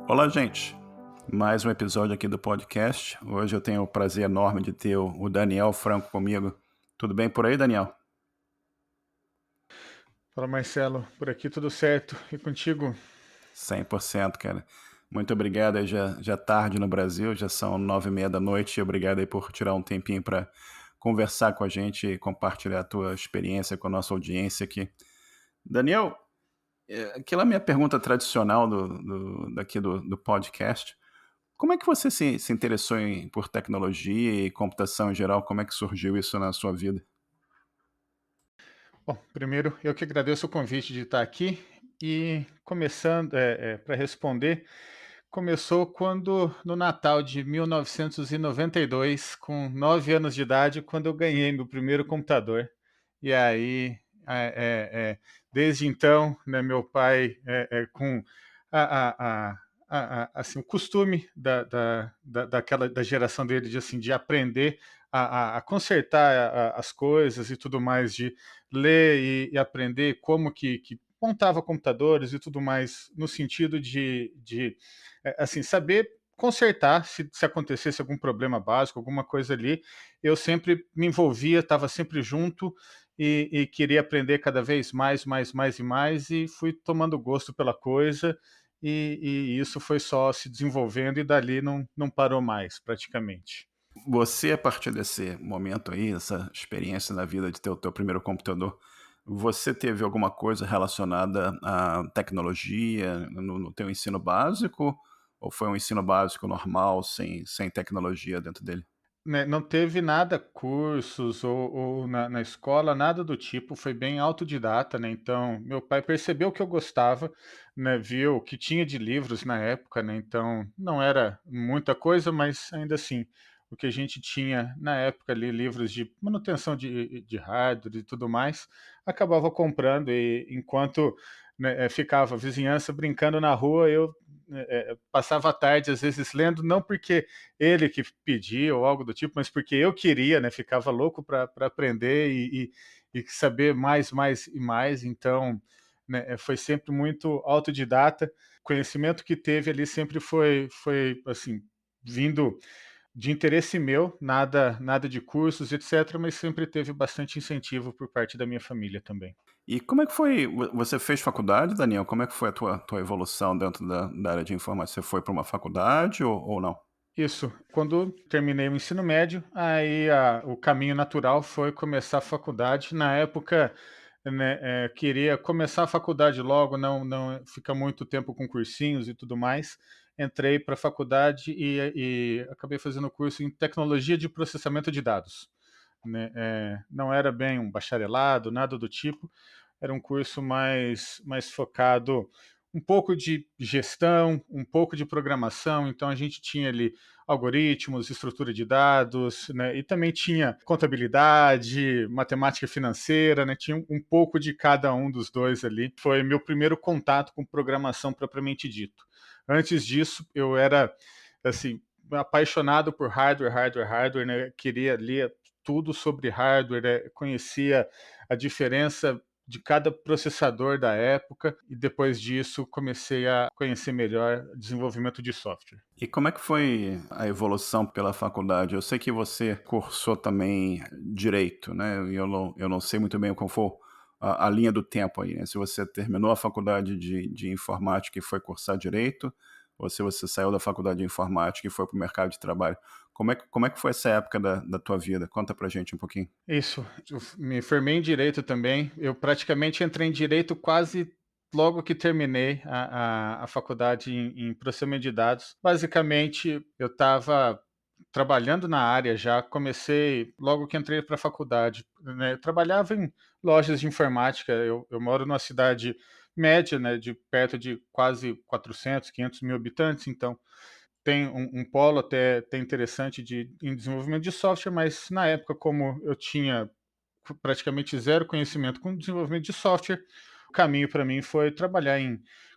Olá, gente. Mais um episódio aqui do podcast. Hoje eu tenho o prazer enorme de ter o Daniel Franco comigo. Tudo bem por aí, Daniel? Fala Marcelo, por aqui tudo certo e contigo? 100%, cara. Muito obrigado. Aí já é tarde no Brasil, já são 9:30 da noite. Obrigado aí por tirar um tempinho para conversar com a gente e compartilhar a tua experiência com a nossa audiência aqui. Daniel, aquela minha pergunta tradicional daqui do podcast. Como é que você se interessou por tecnologia e computação em geral? Como é que surgiu isso na sua vida? Bom, primeiro eu que agradeço o convite de estar aqui e começando para responder, começou quando no Natal de 1992, com 9 anos de idade, quando eu ganhei meu primeiro computador. E aí, eh eh eh, desde então, né, meu pai, com a a assim, o costume daquela geração dele de, assim, de aprender a consertar as coisas e tudo mais, de ler e aprender como que montava computadores e tudo mais, no sentido assim, saber consertar se acontecesse algum problema básico, alguma coisa ali. Eu sempre me envolvia, estava sempre junto e queria aprender cada vez mais, mais, mais e mais, e fui tomando gosto pela coisa, e isso foi só se desenvolvendo, e dali não parou mais, praticamente. Você, a partir desse momento aí, essa experiência na vida de ter o teu primeiro computador, você teve alguma coisa relacionada à tecnologia no teu ensino básico? Ou foi um ensino básico normal, sem tecnologia dentro dele? Né, não teve nada, cursos ou na escola, nada do tipo, foi bem autodidata, né, então meu pai percebeu que eu gostava, né, viu o que tinha de livros na época, né, então não era muita coisa, mas ainda assim, o que a gente tinha na época ali, livros de manutenção de hardware e tudo mais, acabava comprando, e enquanto, né, ficava a vizinhança brincando na rua, eu, passava a tarde às vezes lendo, não porque ele que pedia ou algo do tipo, mas porque eu queria, né, ficava louco para aprender e saber mais, mais e mais, então, né, foi sempre muito autodidata. O conhecimento que teve ali sempre foi assim, vindo de interesse meu, nada de cursos, etc, mas sempre teve bastante incentivo por parte da minha família também. E como é que foi? Você fez faculdade, Daniel? Como é que foi a tua evolução dentro da área de informática? Você foi para uma faculdade ou não? Isso. Quando terminei o ensino médio, aí o caminho natural foi começar a faculdade. Na época, né, queria começar a faculdade logo, não ficar muito tempo com cursinhos e tudo mais. Entrei para a faculdade e acabei fazendo curso em tecnologia de processamento de dados, né. Não era bem um bacharelado, nada do tipo, era um curso mais focado, um pouco de gestão, um pouco de programação, então a gente tinha ali algoritmos, estrutura de dados, né, e também tinha contabilidade, matemática financeira, né, tinha um pouco de cada um dos dois ali. Foi meu primeiro contato com programação propriamente dito. Antes disso, eu era, assim, apaixonado por hardware, hardware, hardware, né, queria ler tudo sobre hardware, conhecia a diferença de cada processador da época, e depois disso comecei a conhecer melhor desenvolvimento de software. E como é que foi a evolução pela faculdade? Eu sei que você cursou também direito, né? E eu não sei muito bem qual foi a linha do tempo aí, né? Se você terminou a faculdade de informática e foi cursar direito, ou se você saiu da faculdade de informática e foi para o mercado de trabalho. Como é que foi essa época da tua vida? Conta pra gente um pouquinho. Isso, eu me formei em direito também. Eu praticamente entrei em direito quase logo que terminei a faculdade em processamento de dados. Basicamente, eu estava trabalhando na área já, comecei logo que entrei para a faculdade, né. Eu trabalhava em lojas de informática. Eu moro numa cidade média, né, de perto de quase 400, 500 mil habitantes, então tem um polo até interessante em desenvolvimento de software, mas na época, como eu tinha praticamente zero conhecimento com desenvolvimento de software, caminho para mim foi trabalhar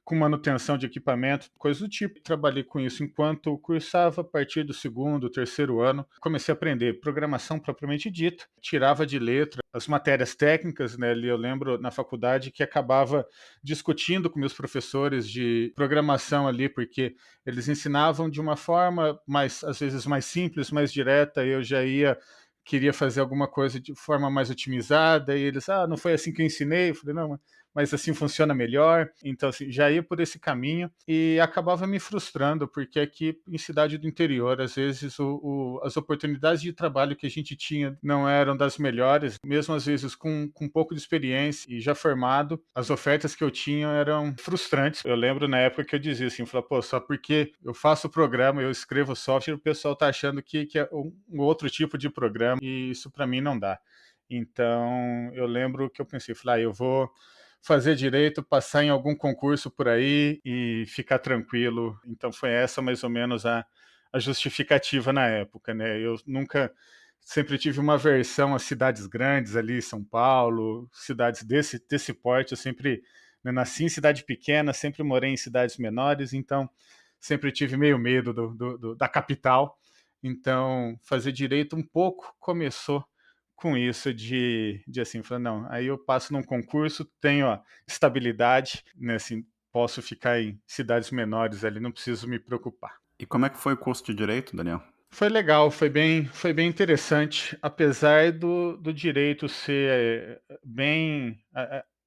com manutenção de equipamento, coisa do tipo. Trabalhei com isso enquanto cursava, a partir do segundo, terceiro ano. Comecei a aprender programação propriamente dita, tirava de letra as matérias técnicas, né? Ali eu lembro na faculdade que acabava discutindo com meus professores de programação ali, porque eles ensinavam de uma forma mais, às vezes, mais simples, mais direta, e eu já queria fazer alguma coisa de forma mais otimizada, e eles, não foi assim que eu ensinei. Eu falei, não, mas assim funciona melhor. Então, assim, já ia por esse caminho e acabava me frustrando, porque aqui em cidade do interior, às vezes, as oportunidades de trabalho que a gente tinha não eram das melhores, mesmo às vezes com um pouco de experiência e já formado, as ofertas que eu tinha eram frustrantes. Eu lembro na época que eu dizia assim, falava, pô, só porque eu faço o programa, eu escrevo software, o pessoal tá achando que é um outro tipo de programa, e isso para mim não dá. Então, eu lembro que eu pensei, falei, eu vou fazer direito, passar em algum concurso por aí e ficar tranquilo. Então foi essa mais ou menos a justificativa na época, né? Eu nunca, sempre tive uma aversão a cidades grandes ali, São Paulo, cidades desse porte. Eu sempre, né, nasci em cidade pequena, sempre morei em cidades menores, então sempre tive meio medo da capital. Então fazer direito um pouco começou com isso de assim, falar, não, aí eu passo num concurso, tenho a estabilidade, né, assim, posso ficar em cidades menores ali, não preciso me preocupar. E como é que foi o curso de Direito, Daniel? Foi legal, foi bem interessante, apesar do direito ser bem,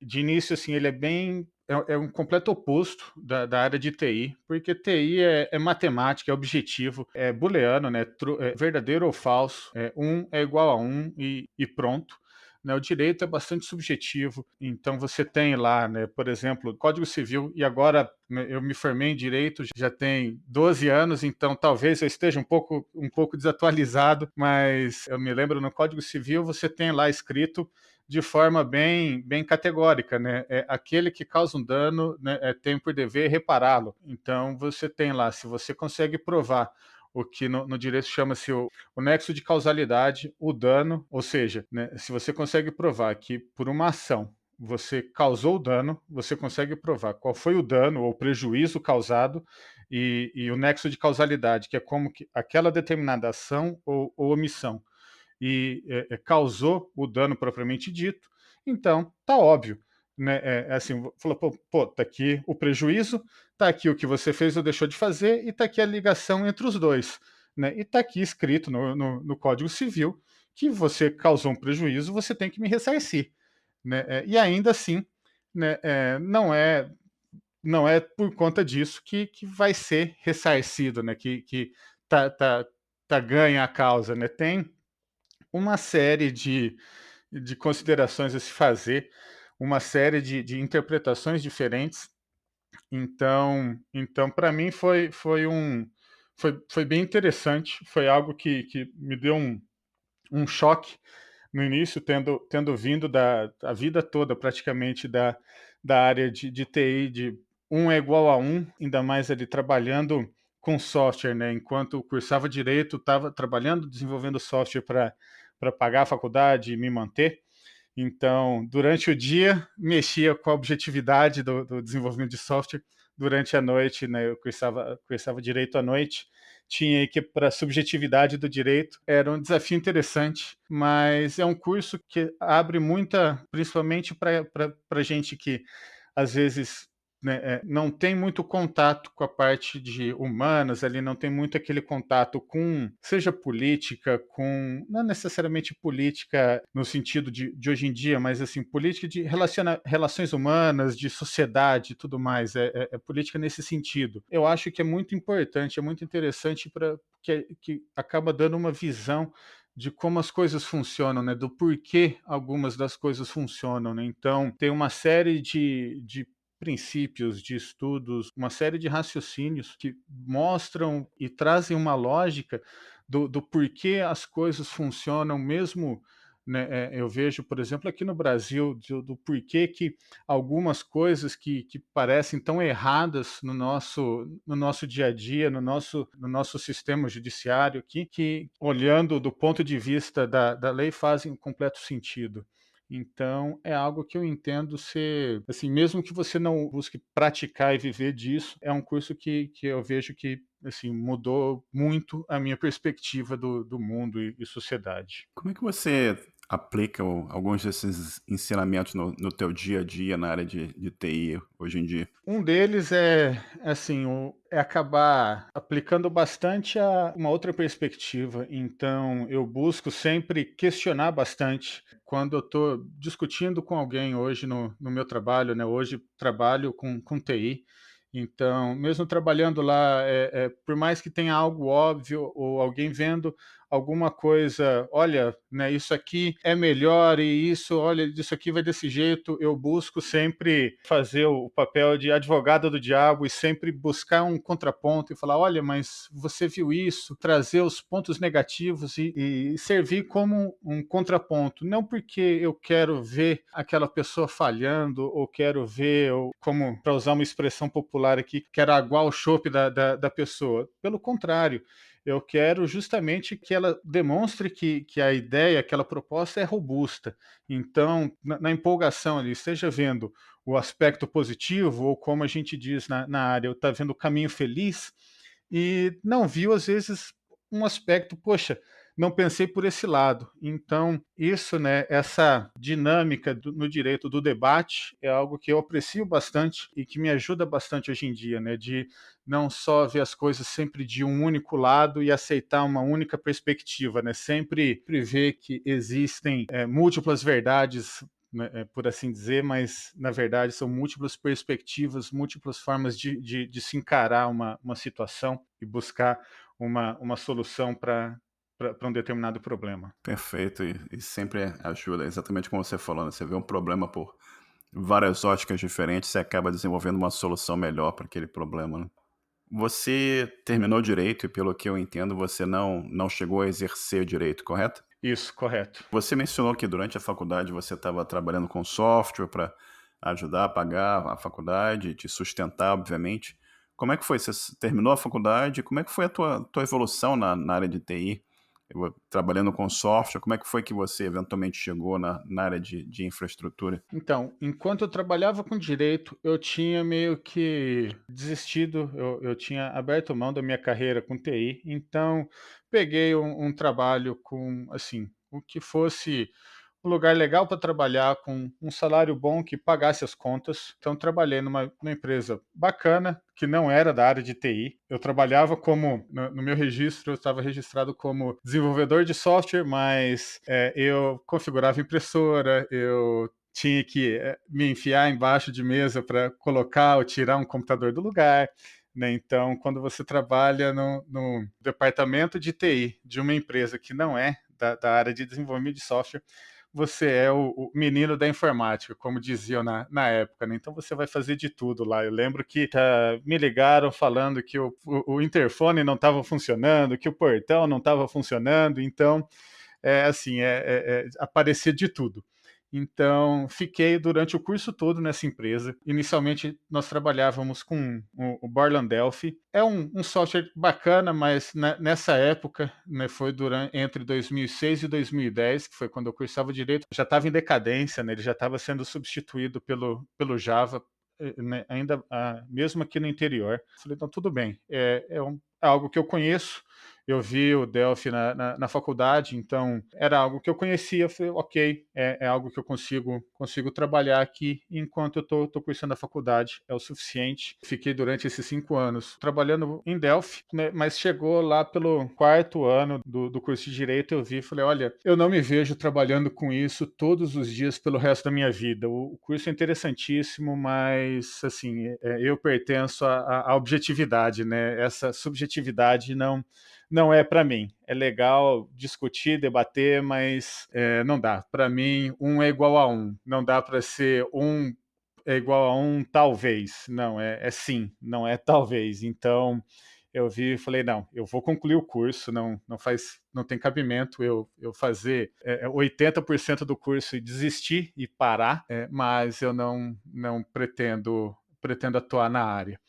de início, assim, ele é bem, é um completo oposto da área de TI, porque TI é matemática, é objetivo, é booleano, né? É verdadeiro ou falso, um é igual a um e pronto. Né? O direito é bastante subjetivo, então você tem lá, né, por exemplo, Código Civil, e agora, né, eu me formei em Direito já tem 12 anos, então talvez eu esteja um pouco desatualizado, mas eu me lembro no Código Civil você tem lá escrito de forma bem categórica, né? É aquele que causa um dano, né, tem por dever repará-lo. Então você tem lá, se você consegue provar o que no direito chama-se o nexo de causalidade, o dano, ou seja, né, se você consegue provar que por uma ação você causou o dano, você consegue provar qual foi o dano ou prejuízo causado, e o nexo de causalidade, que é como que aquela determinada ação ou omissão causou o dano propriamente dito. Então tá óbvio, né? Assim, falou, pô, tá aqui o prejuízo, tá aqui o que você fez ou deixou de fazer, e tá aqui a ligação entre os dois, né? E tá aqui escrito no Código Civil que você causou um prejuízo, você tem que me ressarcir, né? E ainda assim, né, não é por conta disso que vai ser ressarcido, né? Que tá, tá, tá ganha a causa, né? Tem uma série de considerações a se fazer, uma série de interpretações diferentes. Então para mim foi bem interessante, foi algo que me deu um choque no início, tendo vindo a vida toda praticamente da área de TI, de um é igual a um, ainda mais ali trabalhando com software, né? Enquanto eu cursava direito, estava trabalhando, desenvolvendo software para pagar a faculdade e me manter. Então, durante o dia, mexia com a objetividade do desenvolvimento de software. Durante a noite, né, eu cursava direito à noite, tinha que para a subjetividade do direito. Era um desafio interessante, mas é um curso que abre muita, principalmente para gente que às vezes, né, não tem muito contato com a parte de humanas, ali não tem muito aquele contato com, seja política, com, não necessariamente política no sentido de hoje em dia, mas assim, política de relações humanas, de sociedade e tudo mais, é política nesse sentido. Eu acho que é muito importante, é muito interessante para que acaba dando uma visão de como as coisas funcionam, né? Do porquê algumas das coisas funcionam, né? Então, tem uma série de princípios, de estudos, uma série de raciocínios que mostram e trazem uma lógica do porquê as coisas funcionam mesmo, né? Eu vejo, por exemplo, aqui no Brasil, do porquê que algumas coisas que parecem tão erradas no nosso dia a dia, no nosso sistema judiciário aqui, que olhando do ponto de vista da lei fazem um completo sentido. Então, é algo que eu entendo ser, assim, mesmo que você não busque praticar e viver disso, é um curso que eu vejo que, assim, mudou muito a minha perspectiva do mundo e sociedade. Como é que você aplica alguns desses ensinamentos no teu dia a dia na área de TI hoje em dia? Um deles é, assim, é acabar aplicando bastante a uma outra perspectiva. Então, eu busco sempre questionar bastante. Quando eu estou discutindo com alguém hoje no meu trabalho, né? Hoje trabalho com TI. Então, mesmo trabalhando lá, por mais que tenha algo óbvio ou alguém vendo alguma coisa, olha, né, isso aqui é melhor e isso, olha, isso aqui vai desse jeito. Eu busco sempre fazer o papel de advogado do diabo e sempre buscar um contraponto e falar, olha, mas você viu isso, trazer os pontos negativos e servir como um contraponto, não porque eu quero ver aquela pessoa falhando ou quero ver, ou, como para usar uma expressão popular aqui, quero aguar o chope da pessoa. Pelo contrário, eu quero justamente que ela demonstre que a ideia, aquela proposta é robusta. Então, na empolgação ali, esteja vendo o aspecto positivo, ou como a gente diz na área, está vendo o caminho feliz, e não viu, às vezes, um aspecto, poxa, não pensei por esse lado. Então, isso, né, essa dinâmica no direito do debate é algo que eu aprecio bastante e que me ajuda bastante hoje em dia, né, de não só ver as coisas sempre de um único lado e aceitar uma única perspectiva, né, sempre ver que existem múltiplas verdades, né, por assim dizer, mas na verdade são múltiplas perspectivas, múltiplas formas de se encarar uma situação e buscar uma solução para um determinado problema. Perfeito, e sempre ajuda, exatamente como você falou, né? Você vê um problema por várias óticas diferentes, você acaba desenvolvendo uma solução melhor para aquele problema, né? Você terminou direito e, pelo que eu entendo, você não chegou a exercer o direito, correto? Isso, correto. Você mencionou que durante a faculdade você estava trabalhando com software para ajudar a pagar a faculdade, te sustentar, obviamente. Como é que foi? Você terminou a faculdade? Como é que foi a tua evolução na área de TI? Trabalhando com software, como é que foi que você eventualmente chegou na área de infraestrutura? Então, enquanto eu trabalhava com direito, eu tinha meio que desistido, eu tinha aberto mão da minha carreira com TI, então peguei um trabalho com, assim, o que fosse um lugar legal para trabalhar, com um salário bom que pagasse as contas. Então, trabalhei numa empresa bacana, que não era da área de TI. Eu trabalhava como, no meu registro, eu estava registrado como desenvolvedor de software, mas eu configurava impressora, eu tinha que me enfiar embaixo de mesa para colocar ou tirar um computador do lugar. Né? Então, quando você trabalha no departamento de TI de uma empresa que não é da área de desenvolvimento de software, você é o menino da informática, como diziam na época, né? Então você vai fazer de tudo lá. Eu lembro que me ligaram falando que o interfone não estava funcionando, que o portão não estava funcionando, então assim, aparecia de tudo. Então, fiquei durante o curso todo nessa empresa. Inicialmente, nós trabalhávamos com o Borland Delphi. É um software bacana, mas nessa época, né, foi entre 2006 e 2010, que foi quando eu cursava direito, já estava em decadência, né, ele já estava sendo substituído pelo Java, né, ainda mesmo aqui no interior. Falei, então tudo bem, é algo que eu conheço, eu vi o Delphi na faculdade, então era algo que eu conhecia. Falei, ok, é algo que eu consigo trabalhar aqui enquanto eu estou cursando a faculdade, é o suficiente. Fiquei durante esses 5 anos trabalhando em Delphi, né, mas chegou lá pelo quarto ano do curso de Direito, eu vi e falei, olha, eu não me vejo trabalhando com isso todos os dias pelo resto da minha vida. O curso é interessantíssimo, mas assim, eu pertenço à objetividade, né? Essa subjetividade não é para mim. É legal discutir, debater, mas não dá. Para mim, um é igual a um. Não dá para ser um é igual a um, talvez. Não, é sim, não é talvez. Então, eu vi e falei, não, eu vou concluir o curso, não tem cabimento eu fazer 80% do curso e desistir e parar, mas eu não pretendo atuar na área.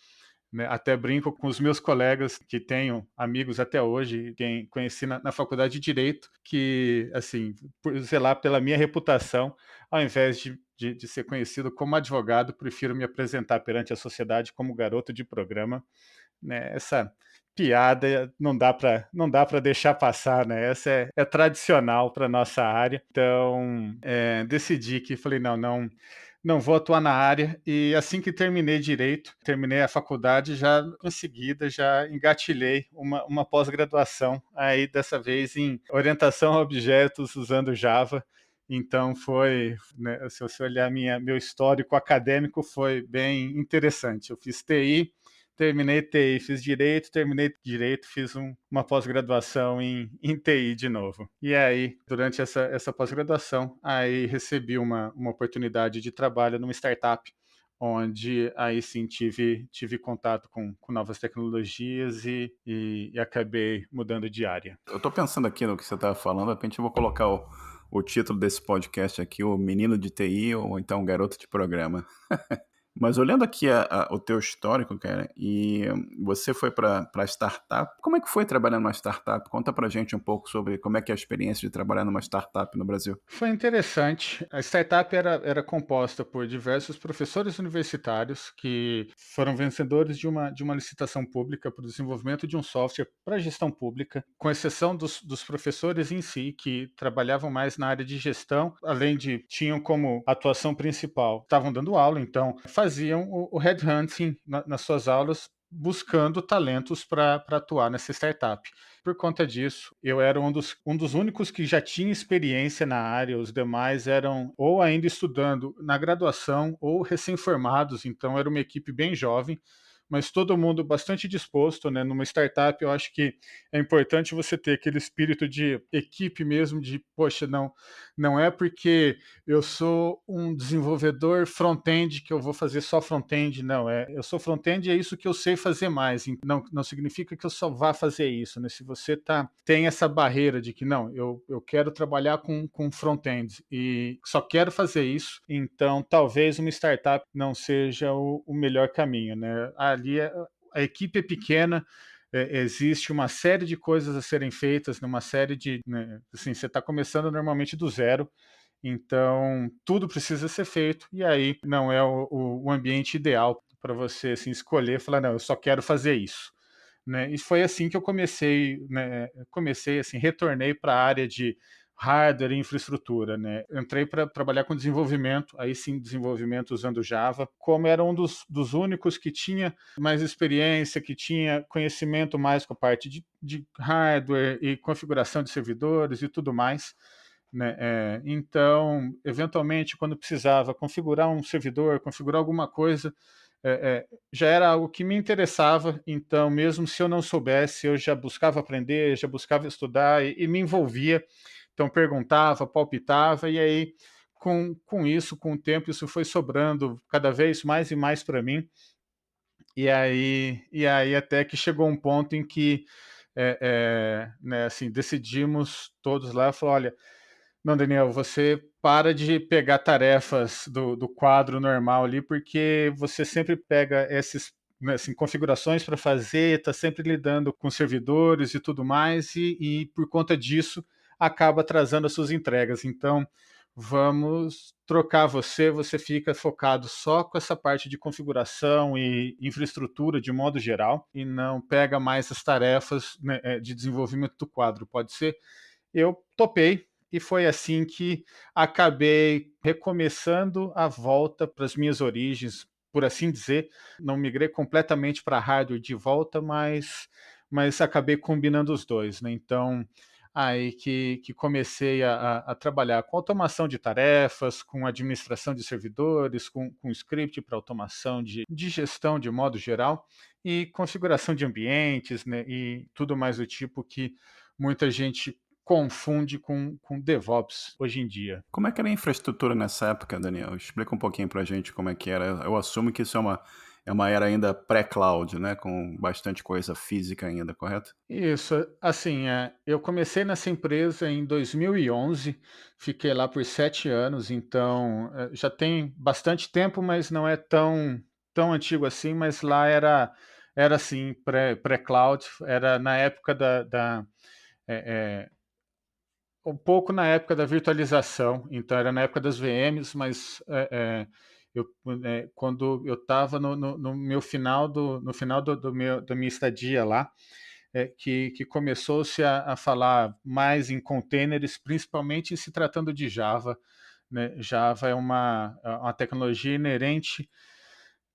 né? Até brinco com os meus colegas, que tenho amigos até hoje, quem conheci na faculdade de Direito, que, assim, por zelar pela minha reputação, ao invés de ser conhecido como advogado, prefiro me apresentar perante a sociedade como garoto de programa, né? Essa piada não dá para deixar passar, né? Essa é tradicional para nossa área. Então, decidi que falei: "Não vou atuar na área", e assim que terminei direito, terminei a faculdade, já em seguida já engatilhei uma pós-graduação, aí dessa vez em orientação a objetos usando Java. Então foi, né, se você olhar meu histórico acadêmico, foi bem interessante. Eu fiz TI, terminei TI, fiz direito, terminei direito, fiz uma pós-graduação em TI de novo. E aí, durante essa pós-graduação, aí recebi uma oportunidade de trabalho numa startup, onde aí sim tive contato com novas tecnologias e acabei mudando de área. Eu tô pensando aqui no que você estava falando, de repente eu vou colocar o título desse podcast aqui, o Menino de TI ou então o Garoto de Programa. Mas olhando aqui o teu histórico, cara, e você foi para startup, como é que foi trabalhar numa startup? Conta pra gente um pouco sobre como é que é a experiência de trabalhar numa startup no Brasil. Foi interessante. A startup era composta por diversos professores universitários que foram vencedores de uma licitação pública para o desenvolvimento de um software para gestão pública, com exceção dos professores em si, que trabalhavam mais na área de gestão, além de tinham como atuação principal, estavam dando aula, então faziam o headhunting nas suas aulas, buscando talentos para atuar nessa startup. Por conta disso, eu era um dos únicos que já tinha experiência na área, os demais eram ou ainda estudando na graduação ou recém-formados, então era uma equipe bem jovem, mas todo mundo bastante disposto, né? Numa startup, eu acho que é importante você ter aquele espírito de equipe mesmo, de, poxa, não é porque eu sou um desenvolvedor front-end que eu vou fazer só front-end, não, eu sou front-end e é isso que eu sei fazer mais, não significa que eu só vá fazer isso, né? Se você tem essa barreira de que não, eu quero trabalhar com front-end e só quero fazer isso, então talvez uma startup não seja o melhor caminho, né? Ali a equipe é pequena, existe uma série de coisas a serem feitas, numa série de, né, assim, você está começando normalmente do zero, então tudo precisa ser feito, e aí não é o ambiente ideal para você assim, escolher, falar, não, eu só quero fazer isso. Né? E foi assim que eu comecei, né, assim, retornei para a área de hardware e infraestrutura, né? Entrei para trabalhar com desenvolvimento, aí sim desenvolvimento usando Java, como era um dos únicos que tinha mais experiência, que tinha conhecimento mais com a parte de hardware e configuração de servidores e tudo mais, né? Então, eventualmente, quando precisava configurar um servidor, configurar alguma coisa, já era algo que me interessava, então, mesmo se eu não soubesse, eu já buscava aprender, já buscava estudar e me envolvia. Então, perguntava, palpitava, e aí, com isso, com o tempo, isso foi sobrando cada vez mais e mais para mim. E aí, até que chegou um ponto em que, né, assim, decidimos todos lá, falou, olha, não, Daniel, você para de pegar tarefas do quadro normal ali, porque você sempre pega esses, né, assim, configurações para fazer, está sempre lidando com servidores e tudo mais, e por conta disso acaba atrasando as suas entregas. Então, vamos trocar você fica focado só com essa parte de configuração e infraestrutura de modo geral, e não pega mais as tarefas, né, de desenvolvimento do quadro, pode ser? Eu topei, e foi assim que acabei recomeçando a volta para as minhas origens, por assim dizer. Não migrei completamente para hardware de volta, mas acabei combinando os dois, né? Então, aí que comecei a trabalhar com automação de tarefas, com administração de servidores, com script para automação de gestão de modo geral, e configuração de ambientes, né? E tudo mais do tipo que muita gente confunde com DevOps hoje em dia. Como é que era a infraestrutura nessa época, Daniel? Explica um pouquinho pra gente como é que era. Eu assumo que isso é uma era ainda pré-cloud, né? Com bastante coisa física ainda, correto? Isso, assim, eu comecei nessa empresa em 2011, fiquei lá por 7 anos, então, já tem bastante tempo, mas não é tão antigo assim, mas lá Era assim, pré-cloud, era na época eh, um pouco na época da virtualização, então era na época das VMs, mas, eu, quando eu estava no meu final do no final da minha estadia lá, que começou-se a falar mais em containers, principalmente em se tratando de Java, né. Java é uma tecnologia inerente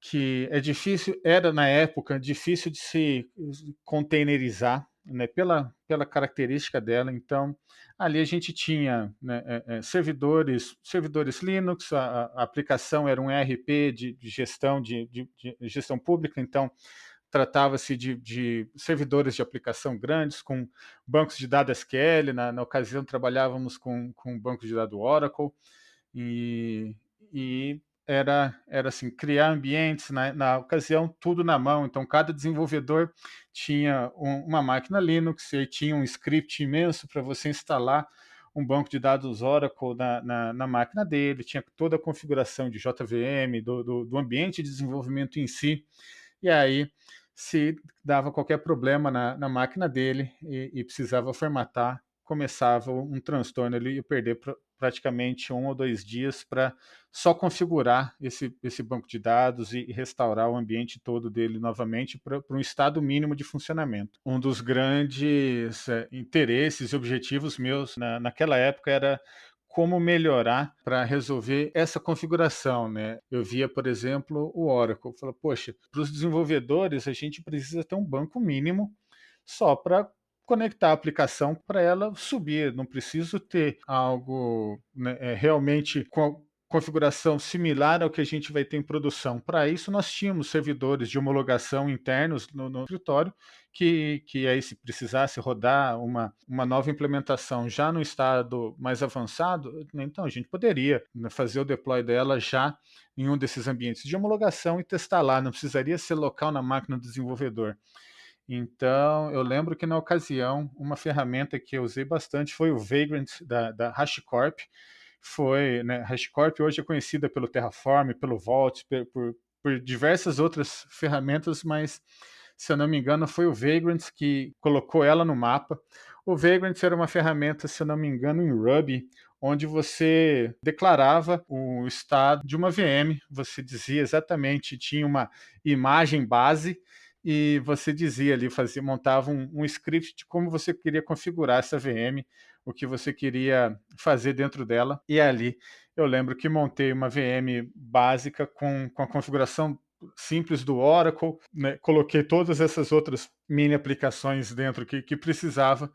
que é difícil, era na época difícil de se containerizar, né, pela característica dela. Então, ali a gente tinha, né, servidores Linux, a aplicação era um ERP de gestão de gestão pública, então tratava-se de servidores de aplicação grandes com bancos de dados SQL. Na ocasião trabalhávamos com banco de dados Oracle, e era assim, criar ambientes, na ocasião, tudo na mão. Então cada desenvolvedor tinha uma máquina Linux e tinha um script imenso para você instalar um banco de dados Oracle na máquina dele, tinha toda a configuração de JVM, do ambiente de desenvolvimento em si. E aí, se dava qualquer problema na máquina dele e precisava formatar, começava um transtorno. Ele ia perder praticamente 1 ou 2 dias para só configurar esse banco de dados e restaurar o ambiente todo dele novamente para um estado mínimo de funcionamento. Um dos grandes interesses e objetivos meus naquela época era como melhorar para resolver essa configuração, né. Eu via, por exemplo, o Oracle, falei: "Poxa, para os desenvolvedores a gente precisa ter um banco mínimo só para conectar a aplicação para ela subir, não preciso ter algo, né, realmente com configuração similar ao que a gente vai ter em produção". Para isso nós tínhamos servidores de homologação internos no escritório, que aí, se precisasse rodar uma nova implementação já no estado mais avançado, né, então a gente poderia, né, fazer o deploy dela já em um desses ambientes de homologação e testar lá, não precisaria ser local na máquina do desenvolvedor. Então, eu lembro que na ocasião, uma ferramenta que eu usei bastante foi o Vagrant da HashiCorp. Foi, né, HashiCorp hoje é conhecida pelo Terraform, pelo Vault, por diversas outras ferramentas, mas, se eu não me engano, foi o Vagrant que colocou ela no mapa. O Vagrant era uma ferramenta, se eu não me engano, em Ruby, onde você declarava o estado de uma VM, você dizia exatamente, tinha uma imagem base e você dizia ali, fazia, montava um script de como você queria configurar essa VM, o que você queria fazer dentro dela. E ali eu lembro que montei uma VM básica com a configuração simples do Oracle, né, coloquei todas essas outras mini aplicações dentro que precisava,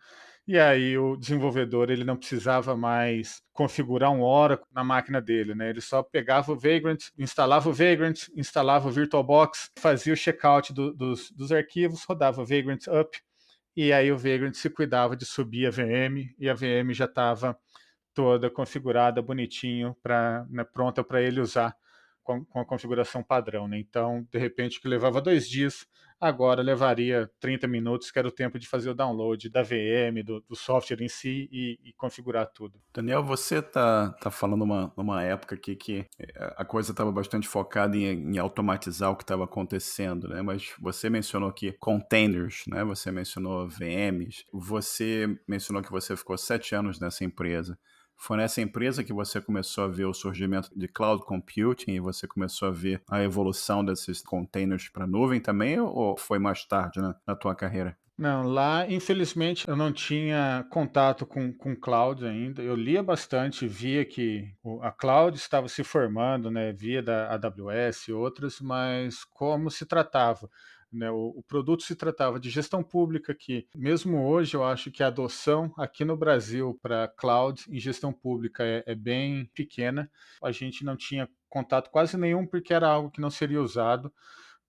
e aí o desenvolvedor ele não precisava mais configurar um Oracle na máquina dele, né? Ele só pegava o Vagrant, instalava o VirtualBox, fazia o checkout dos arquivos, rodava o Vagrant up, e aí o Vagrant se cuidava de subir a VM, e a VM já estava toda configurada, bonitinho, né, pronta para ele usar com a configuração padrão, né? Então, de repente, que levava 2 dias, agora levaria 30 minutos, que era o tempo de fazer o download da VM, do software em si e configurar tudo. Daniel, você tá falando numa época aqui que a coisa estava bastante focada em automatizar o que estava acontecendo, né? Mas você mencionou aqui containers, né? Você mencionou VMs, você mencionou que você ficou 7 anos nessa empresa. Foi nessa empresa que você começou a ver o surgimento de cloud computing e você começou a ver a evolução desses containers para nuvem também, ou foi mais tarde na tua carreira? Não, lá, infelizmente, eu não tinha contato com cloud ainda. Eu lia bastante, via que a cloud estava se formando, né? Via da AWS e outras, mas como se tratava, né? O produto se tratava de gestão pública, que mesmo hoje eu acho que a adoção aqui no Brasil para cloud em gestão pública é bem pequena. A gente não tinha contato quase nenhum porque era algo que não seria usado,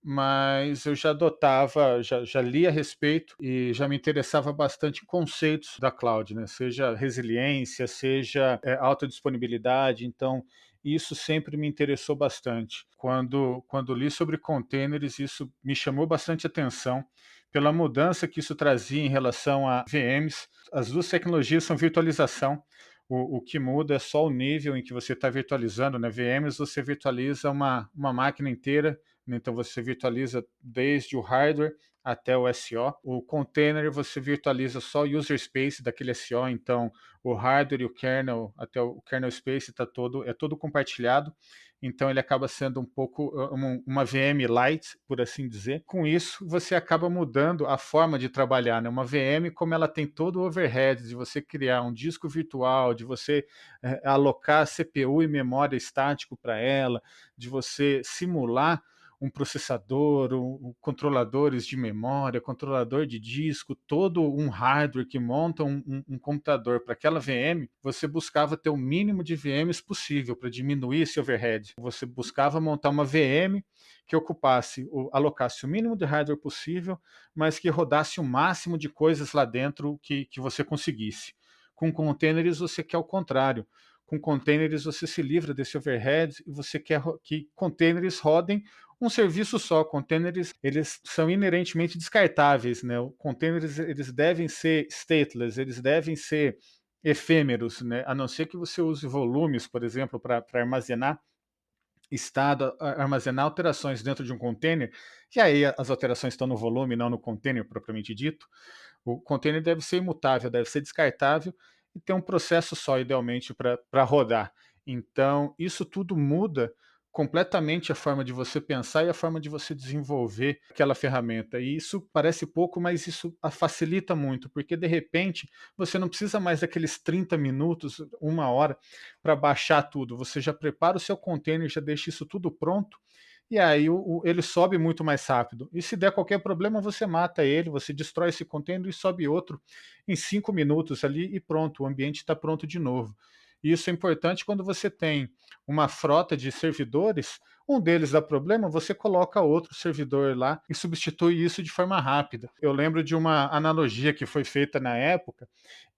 mas eu já adotava, já li a respeito e já me interessava bastante em conceitos da cloud, né? Seja resiliência, seja autodisponibilidade. Então, isso sempre me interessou bastante. Quando li sobre containers, isso me chamou bastante atenção pela mudança que isso trazia em relação a VMs. As duas tecnologias são virtualização. O que muda é só o nível em que você está virtualizando, né? VMs, você virtualiza uma máquina inteira. Então você virtualiza desde o hardware até o SO. O container você virtualiza só o user space daquele SO, então o hardware e o kernel, até o kernel space é todo compartilhado. Então ele acaba sendo um pouco uma VM light, por assim dizer. Com isso, você acaba mudando a forma de trabalhar, né? Uma VM, como ela tem todo o overhead de você criar um disco virtual, de você alocar CPU e memória estático para ela, de você simular um processador, controladores de memória, controlador de disco, todo um hardware que monta um computador para aquela VM, você buscava ter o mínimo de VMs possível para diminuir esse overhead. Você buscava montar uma VM que alocasse o mínimo de hardware possível, mas que rodasse o máximo de coisas lá dentro que você conseguisse. Com containers você quer o contrário. Com containers você se livra desse overhead e você quer que containers rodem um serviço só. Containers, eles são inerentemente descartáveis, né? Containers, eles devem ser stateless, eles devem ser efêmeros, né? A não ser que você use volumes, por exemplo, para armazenar estado, armazenar alterações dentro de um container, e aí as alterações estão no volume, não no container propriamente dito. O container deve ser imutável, deve ser descartável e ter um processo só, idealmente, para rodar. Então, isso tudo muda completamente a forma de você pensar e a forma de você desenvolver aquela ferramenta. E isso parece pouco, mas isso facilita muito, porque de repente você não precisa mais daqueles 30 minutos, uma hora, para baixar tudo. Você já prepara o seu container, já deixa isso tudo pronto e aí ele sobe muito mais rápido. E se der qualquer problema, você mata ele, você destrói esse container e sobe outro em 5 minutos ali e pronto, o ambiente está pronto de novo. E isso é importante quando você tem uma frota de servidores, um deles dá problema, você coloca outro servidor lá e substitui isso de forma rápida. Eu lembro de uma analogia que foi feita na época,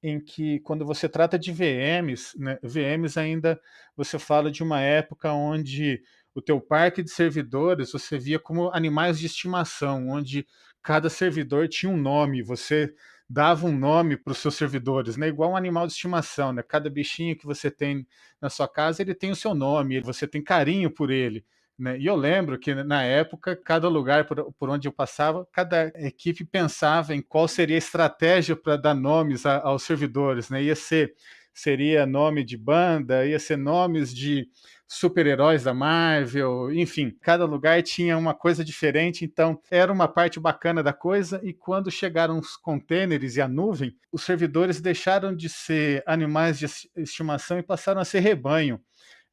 em que quando você trata de VMs, né, VMs ainda você fala de uma época onde o teu parque de servidores você via como animais de estimação, onde cada servidor tinha um nome, você dava um nome para os seus servidores, né? Igual um animal de estimação, né? Cada bichinho que você tem na sua casa, ele tem o seu nome, você tem carinho por ele. Né? E eu lembro que na época, cada lugar por onde eu passava, cada equipe pensava em qual seria a estratégia para dar nomes aos servidores. Né? Seria nome de banda, ia ser nomes de super-heróis da Marvel, enfim, cada lugar tinha uma coisa diferente, então era uma parte bacana da coisa, e quando chegaram os containers e a nuvem, os servidores deixaram de ser animais de estimação e passaram a ser rebanho.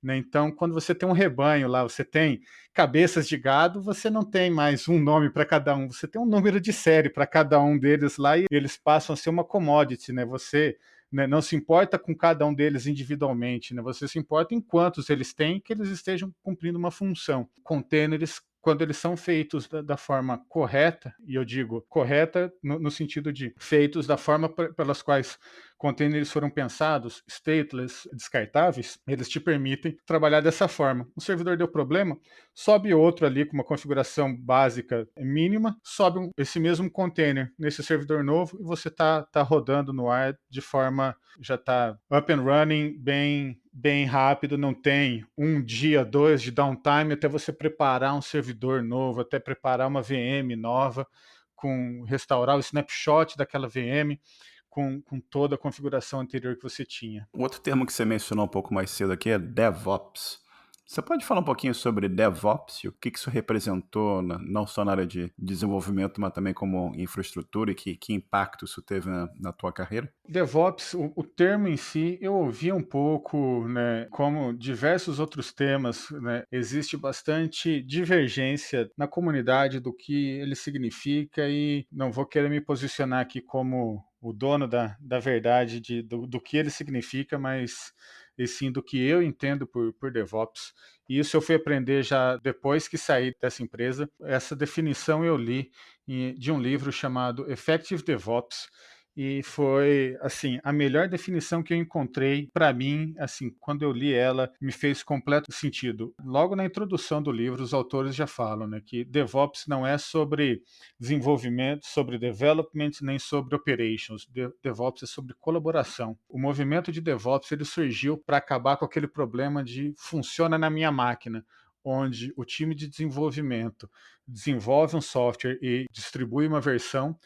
Né? Então, quando você tem um rebanho lá, você tem cabeças de gado, você não tem mais um nome para cada um, você tem um número de série para cada um deles lá e eles passam a ser uma commodity, né? Você, né, não se importa com cada um deles individualmente, né? Você se importa em quantos eles têm, que eles estejam cumprindo uma função. Containers, quando eles são feitos da forma correta, e eu digo correta no sentido de feitos da forma pelas quais containers foram pensados, stateless, descartáveis, eles te permitem trabalhar dessa forma. O servidor deu problema, sobe outro ali com uma configuração básica mínima, sobe esse mesmo container nesse servidor novo e você tá rodando no ar de forma, já está up and running, bem rápido, não tem um dia, dois de downtime até você preparar um servidor novo, até preparar uma VM nova, restaurar o snapshot daquela VM, com toda a configuração anterior que você tinha. O outro termo que você mencionou um pouco mais cedo aqui é DevOps. Você pode falar um pouquinho sobre DevOps e o que isso representou, não só na área de desenvolvimento, mas também como infraestrutura e que impacto isso teve na tua carreira? DevOps, o termo em si, eu ouvi um pouco, né, como diversos outros temas, né, existe bastante divergência na comunidade do que ele significa e não vou querer me posicionar aqui como o dono da verdade do que ele significa, mas e sim do que eu entendo por DevOps. E isso eu fui aprender já depois que saí dessa empresa. Essa definição eu li de um livro chamado Effective DevOps, e foi assim a melhor definição que eu encontrei para mim. Assim, quando eu li ela, me fez completo sentido. Logo na introdução do livro, os autores já falam, né, que DevOps não é sobre desenvolvimento, sobre development, nem sobre operations. DevOps é sobre colaboração. O movimento de DevOps ele surgiu para acabar com aquele problema de funciona na minha máquina. onde o time de desenvolvimento desenvolve um software e distribui uma versão,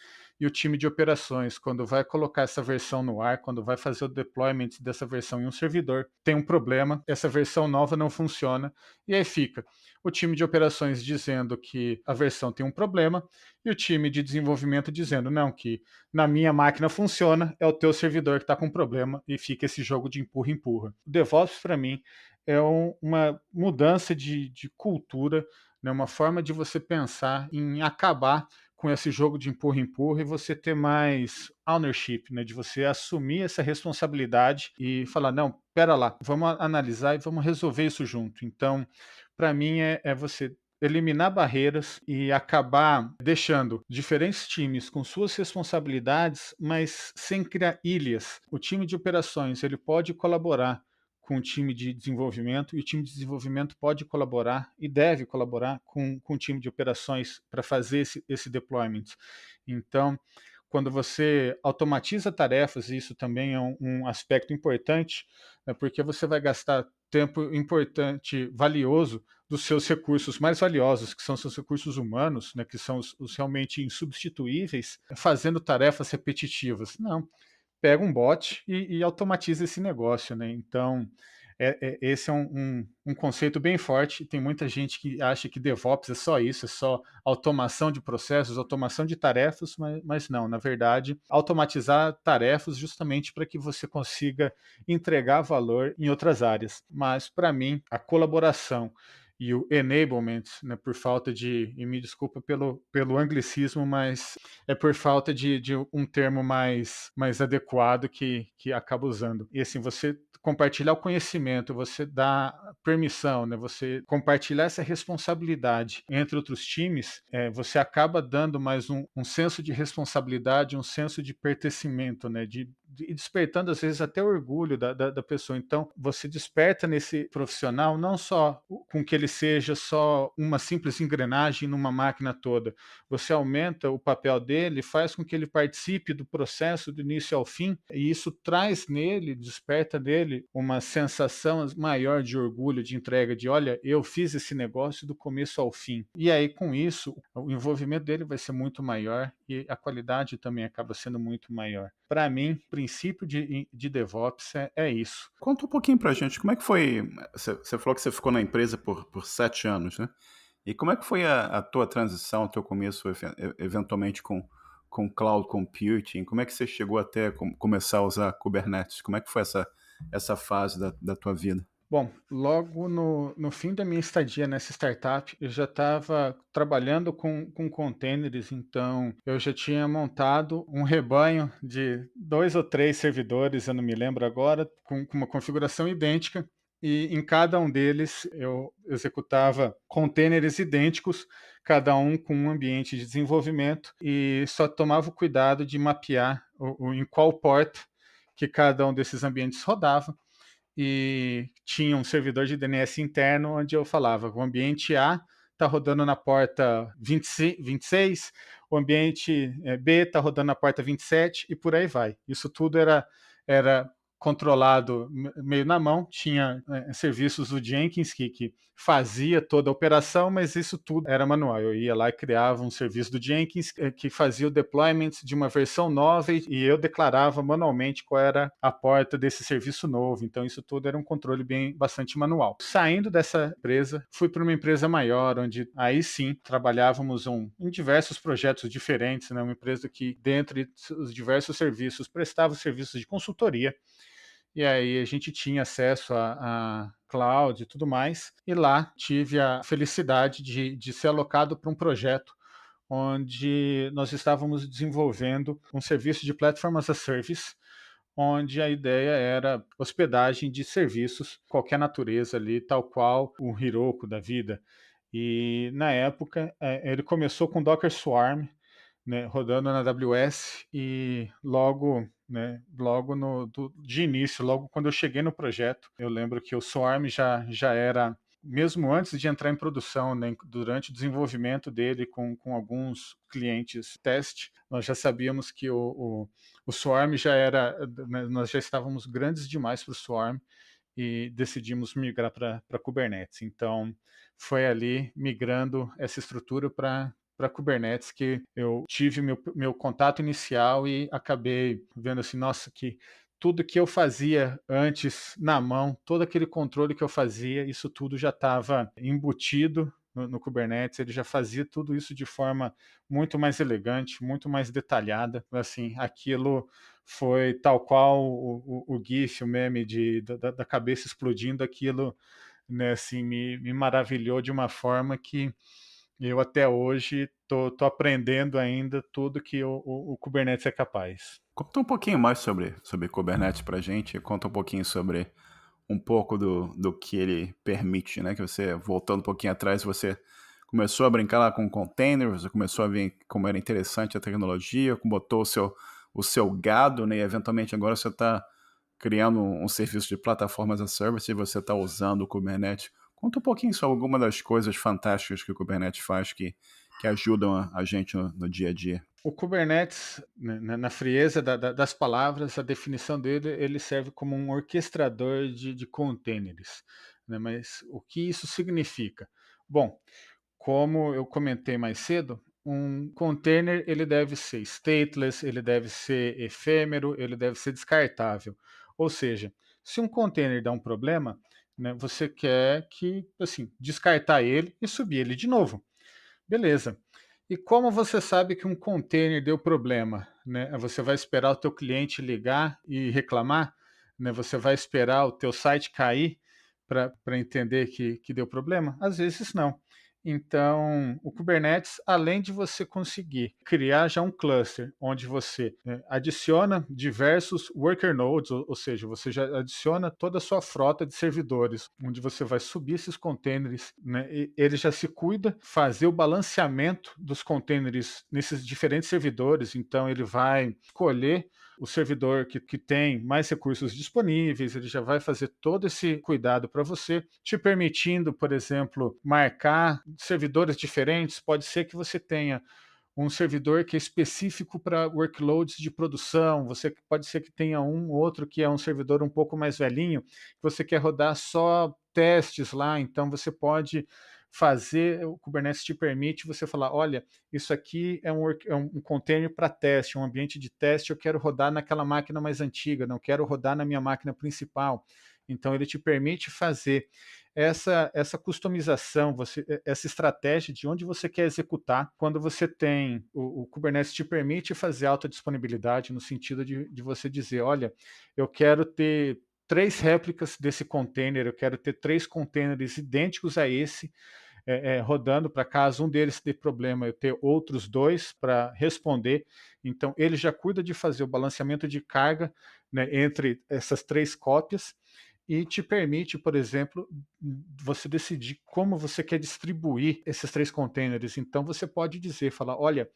e o time de operações, quando vai colocar essa versão no ar, quando vai fazer o deployment dessa versão em um servidor, tem um problema, essa versão nova não funciona, e aí fica o time de operações dizendo que a versão tem um problema, e o time de desenvolvimento dizendo, não, que na minha máquina funciona, é o teu servidor que está com problema, e fica esse jogo de empurra-empurra. O DevOps, para mim, é uma mudança de cultura, né, uma forma de você pensar em acabar com esse jogo de empurra-empurra e você ter mais ownership, né, de você assumir essa responsabilidade e falar, não, pera lá, vamos analisar e vamos resolver isso junto. Então, para mim, é você eliminar barreiras e acabar deixando diferentes times com suas responsabilidades, mas sem criar ilhas. O time de operações ele pode colaborar com o time de desenvolvimento e o time de desenvolvimento pode colaborar e deve colaborar com o time de operações para fazer esse deployment. Então, quando você automatiza tarefas, isso também é um aspecto importante, né, porque você vai gastar tempo importante, valioso, dos seus recursos mais valiosos, que são seus recursos humanos, né, que são os realmente insubstituíveis, fazendo tarefas repetitivas. Não, pega um bot e automatiza esse negócio, né? Então, esse é um conceito bem forte. Tem muita gente que acha que DevOps é só isso, é só automação de processos, automação de tarefas, mas não, na verdade, automatizar tarefas justamente para que você consiga entregar valor em outras áreas. Mas, para mim, a colaboração e o enablement, né, por falta de, e me desculpa pelo anglicismo, mas é por falta de um termo mais adequado que acaba usando. E assim, você compartilhar o conhecimento, você dar permissão, né, você compartilhar essa responsabilidade entre outros times, você acaba dando mais um senso de responsabilidade, um senso de pertencimento, né, e despertando às vezes até o orgulho da pessoa. Então, você desperta nesse profissional não só com que ele seja só uma simples engrenagem numa máquina toda, você aumenta o papel dele, faz com que ele participe do processo do início ao fim, e isso traz nele, desperta nele uma sensação maior de orgulho, de entrega, de olha, eu fiz esse negócio do começo ao fim. E aí, com isso, o envolvimento dele vai ser muito maior e a qualidade também acaba sendo muito maior. Para mim, o princípio de DevOps é isso. Conta um pouquinho pra gente, como é que foi? Você falou que você ficou na empresa por 7 anos, né? E como é que foi a tua transição, o teu começo, eventualmente, com cloud computing? Como é que você chegou até começar a usar Kubernetes? Como é que foi essa fase da tua vida? Bom, logo no fim da minha estadia nessa startup, eu já estava trabalhando com containers, então eu já tinha montado um rebanho de 2 ou 3 servidores, eu não me lembro agora, com uma configuração idêntica, e em cada um deles eu executava containers idênticos, cada um com um ambiente de desenvolvimento, e só tomava o cuidado de mapear em qual porta que cada um desses ambientes rodava e tinha um servidor de DNS interno onde eu falava: o ambiente A está rodando na porta 26, o ambiente B está rodando na porta 27 e por aí vai. Isso tudo era controlado meio na mão, tinha serviços do Jenkins que fazia toda a operação, mas isso tudo era manual. Eu ia lá e criava um serviço do Jenkins que fazia o deployment de uma versão nova e eu declarava manualmente qual era a porta desse serviço novo. Então isso tudo era um controle bastante manual. Saindo dessa empresa, fui para uma empresa maior, onde aí sim trabalhávamos em diversos projetos diferentes, né? Uma empresa que, dentre os diversos serviços, prestava serviços de consultoria e aí a gente tinha acesso a cloud e tudo mais. E lá tive a felicidade de ser alocado para um projeto onde nós estávamos desenvolvendo um serviço de Platform as a Service, onde a ideia era hospedagem de serviços, qualquer natureza ali, tal qual o Heroku da vida. E na época ele começou com Docker Swarm, né, rodando na AWS e logo de início, logo quando eu cheguei no projeto, eu lembro que o Swarm já era, mesmo antes de entrar em produção, né, durante o desenvolvimento dele com alguns clientes teste, nós já sabíamos que o Swarm já era, né, nós já estávamos grandes demais para o Swarm e decidimos migrar para Kubernetes. Então, foi ali migrando essa estrutura para Kubernetes que eu tive meu contato inicial e acabei vendo assim, nossa, que tudo que eu fazia antes na mão, todo aquele controle que eu fazia, isso tudo já estava embutido no Kubernetes, ele já fazia tudo isso de forma muito mais elegante, muito mais detalhada. Assim, aquilo foi tal qual o GIF, o meme da cabeça explodindo, aquilo, né, assim, me maravilhou de uma forma que eu até hoje tô aprendendo ainda tudo que o Kubernetes é capaz. Conta um pouquinho mais sobre Kubernetes para gente, conta um pouquinho sobre um pouco do que ele permite, né? Que você, voltando um pouquinho atrás, você começou a brincar lá com containers, você começou a ver como era interessante a tecnologia, como botou o seu gado, né? E eventualmente agora você está criando um serviço de plataforma as a service e você está usando o Kubernetes. Conta um pouquinho sobre alguma das coisas fantásticas que o Kubernetes faz que ajudam a gente no dia a dia. O Kubernetes, né, na frieza das palavras, a definição dele, ele serve como um orquestrador de containers, né? Mas o que isso significa? Bom, como eu comentei mais cedo, um container ele deve ser stateless, ele deve ser efêmero, ele deve ser descartável. Ou seja, se um container dá um problema, né, você quer que, assim, descartar ele e subir ele de novo. Beleza. E como você sabe que um container deu problema, né? Você vai esperar o teu cliente ligar e reclamar, né? Você vai esperar o teu site cair para entender que deu problema? Às vezes não. Então, o Kubernetes, além de você conseguir criar já um cluster onde você adiciona diversos worker nodes, ou seja, você já adiciona toda a sua frota de servidores, onde você vai subir esses containers, né, e ele já se cuida fazer o balanceamento dos containers nesses diferentes servidores, então ele vai escolher o servidor que tem mais recursos disponíveis, ele já vai fazer todo esse cuidado para você, te permitindo, por exemplo, marcar servidores diferentes. Pode ser que você tenha um servidor que é específico para workloads de produção, você pode ser que tenha um outro que é um servidor um pouco mais velhinho, que você quer rodar só testes lá, então você pode fazer, o Kubernetes te permite você falar, olha, isso aqui é um container para teste, um ambiente de teste, eu quero rodar naquela máquina mais antiga, não quero rodar na minha máquina principal. Então ele te permite fazer essa customização, essa estratégia de onde você quer executar, quando você tem o Kubernetes te permite fazer alta disponibilidade, no sentido de você dizer, olha, eu quero ter 3 réplicas desse container, eu quero ter 3 containers idênticos a esse, rodando para caso um deles dê problema, eu ter outros 2 para responder. Então, ele já cuida de fazer o balanceamento de carga, né, entre essas 3 cópias e te permite, por exemplo, você decidir como você quer distribuir esses 3 containers. Então, você pode dizer, falar, olha,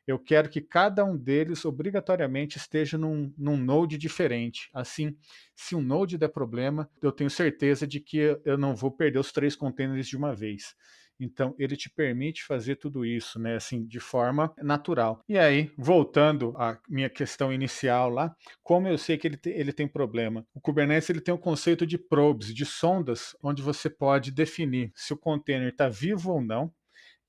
eu quero que cada um deles obrigatoriamente esteja num node diferente. Assim, se um node der problema, eu tenho certeza de que eu não vou perder os 3 containers de uma vez. Então, ele te permite fazer tudo isso, né, assim, de forma natural. E aí, voltando à minha questão inicial lá, como eu sei que ele tem problema? O Kubernetes ele tem o conceito de probes, de sondas, onde você pode definir se o container está vivo ou não,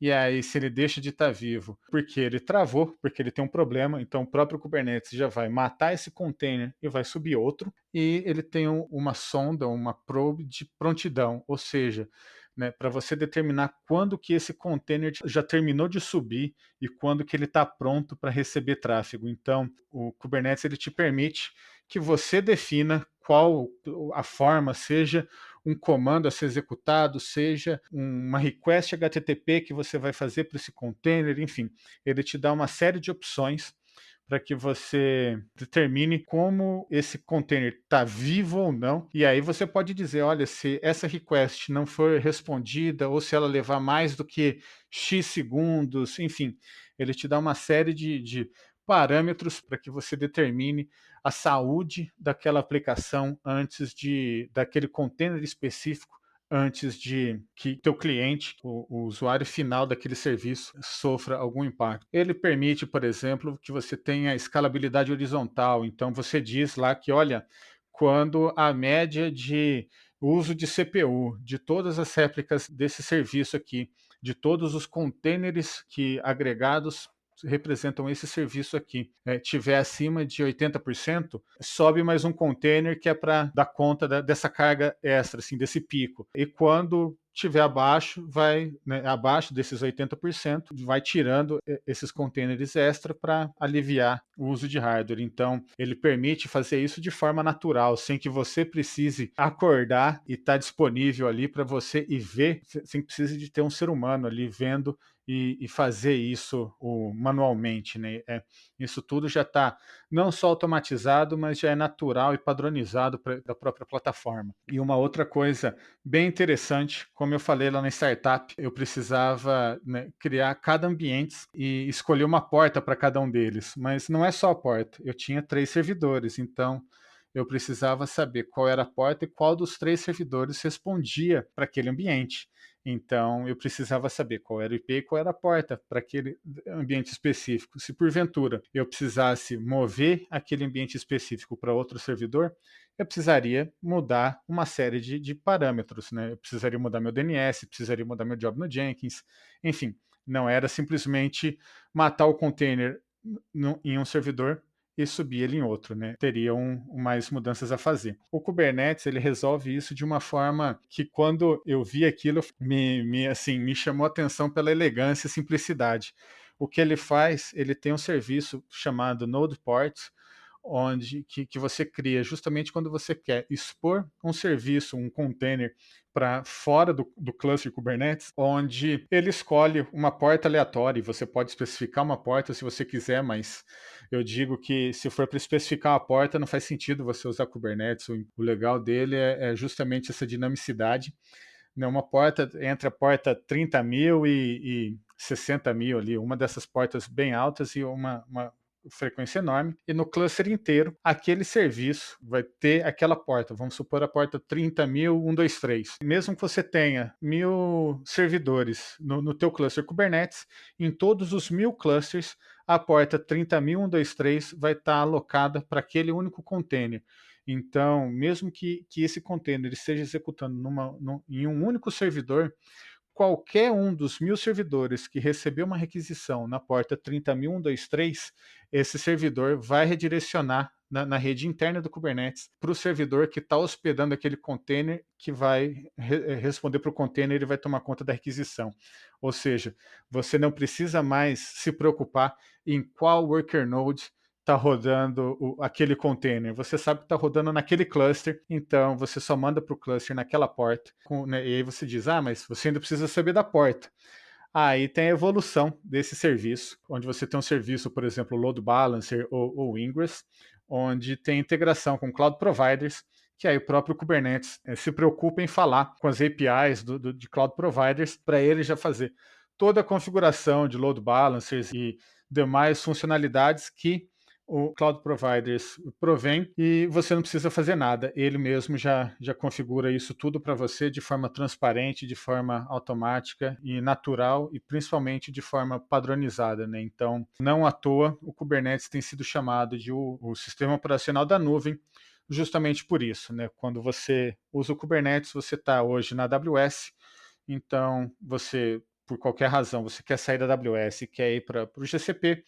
e aí, se ele deixa de estar vivo porque ele travou, porque ele tem um problema, então o próprio Kubernetes já vai matar esse container e vai subir outro. E ele tem uma sonda, uma probe de prontidão, ou seja, né, para você determinar quando que esse container já terminou de subir e quando que ele está pronto para receber tráfego. Então, o Kubernetes ele te permite que você defina qual a forma, seja um comando a ser executado, seja uma request HTTP que você vai fazer para esse container, enfim, ele te dá uma série de opções para que você determine como esse container está vivo ou não. E aí você pode dizer, olha, se essa request não for respondida ou se ela levar mais do que X segundos, enfim, ele te dá uma série de parâmetros para que você determine a saúde daquela aplicação antes daquele container específico, antes de que teu cliente, o usuário final daquele serviço, sofra algum impacto. Ele permite, por exemplo, que você tenha escalabilidade horizontal. Então você diz lá que, olha, quando a média de uso de CPU de todas as réplicas desse serviço aqui, de todos os containers que agregados representam esse serviço aqui, tiver acima de 80%, sobe mais um container que é para dar conta dessa carga extra, assim, desse pico. E quando tiver abaixo, vai, né, abaixo desses 80%, vai tirando esses containers extra para aliviar o uso de hardware. Então, ele permite fazer isso de forma natural, sem que você precise acordar e estar disponível ali para você e ver, sem que precise de ter um ser humano ali vendo e fazer isso manualmente, né? Isso tudo já está não só automatizado, mas já é natural e padronizado da própria plataforma. E uma outra coisa bem interessante, como eu falei lá na startup, eu precisava, né, criar cada ambiente e escolher uma porta para cada um deles. Mas não é só a porta, eu tinha 3 servidores, então eu precisava saber qual era a porta e qual dos 3 servidores respondia para aquele ambiente. Então eu precisava saber qual era o IP e qual era a porta para aquele ambiente específico. Se porventura eu precisasse mover aquele ambiente específico para outro servidor, eu precisaria mudar uma série de parâmetros, né? Eu precisaria mudar meu DNS, precisaria mudar meu job no Jenkins, enfim, não era simplesmente matar o container em um servidor e subir ele em outro, né? Teriam mais mudanças a fazer. O Kubernetes ele resolve isso de uma forma que quando eu vi aquilo assim, me chamou a atenção pela elegância e simplicidade. O que ele faz, ele tem um serviço chamado Node Ports, onde que você cria justamente quando você quer expor um serviço, um container para fora do cluster Kubernetes, onde ele escolhe uma porta aleatória e você pode especificar uma porta se você quiser, mas eu digo que se for para especificar uma porta, não faz sentido você usar Kubernetes. O legal dele é justamente essa dinamicidade, né? Uma porta, entre a porta 30.000 e 60.000 ali, uma dessas portas bem altas e uma frequência enorme, e no cluster inteiro, aquele serviço vai ter aquela porta, vamos supor a porta 30.123. Mesmo que você tenha 1.000 servidores no teu cluster Kubernetes, em todos os 1.000 clusters, a porta 30.123 vai estar alocada para aquele único container. Então, mesmo que esse container esteja executando em um único servidor, qualquer um dos 1.000 servidores que recebeu uma requisição na porta 30.123, esse servidor vai redirecionar na rede interna do Kubernetes para o servidor que está hospedando aquele container, que vai responder para o container e vai tomar conta da requisição. Ou seja, você não precisa mais se preocupar em qual worker node está rodando aquele container. Você sabe que está rodando naquele cluster, então você só manda para o cluster naquela porta, né, e aí você diz, mas você ainda precisa saber da porta. Aí tem a evolução desse serviço, onde você tem um serviço, por exemplo, Load Balancer ou Ingress, onde tem integração com cloud providers, que aí o próprio Kubernetes se preocupa em falar com as APIs de cloud providers para ele já fazer toda a configuração de load balancers e demais funcionalidades que o cloud providers provém e você não precisa fazer nada. Ele mesmo já configura isso tudo para você de forma transparente, de forma automática e natural e principalmente de forma padronizada, né? Então, não à toa, o Kubernetes tem sido chamado de o sistema operacional da nuvem, justamente por isso, né? Quando você usa o Kubernetes, você está hoje na AWS, então você, por qualquer razão, você quer sair da AWS e quer ir para o GCP,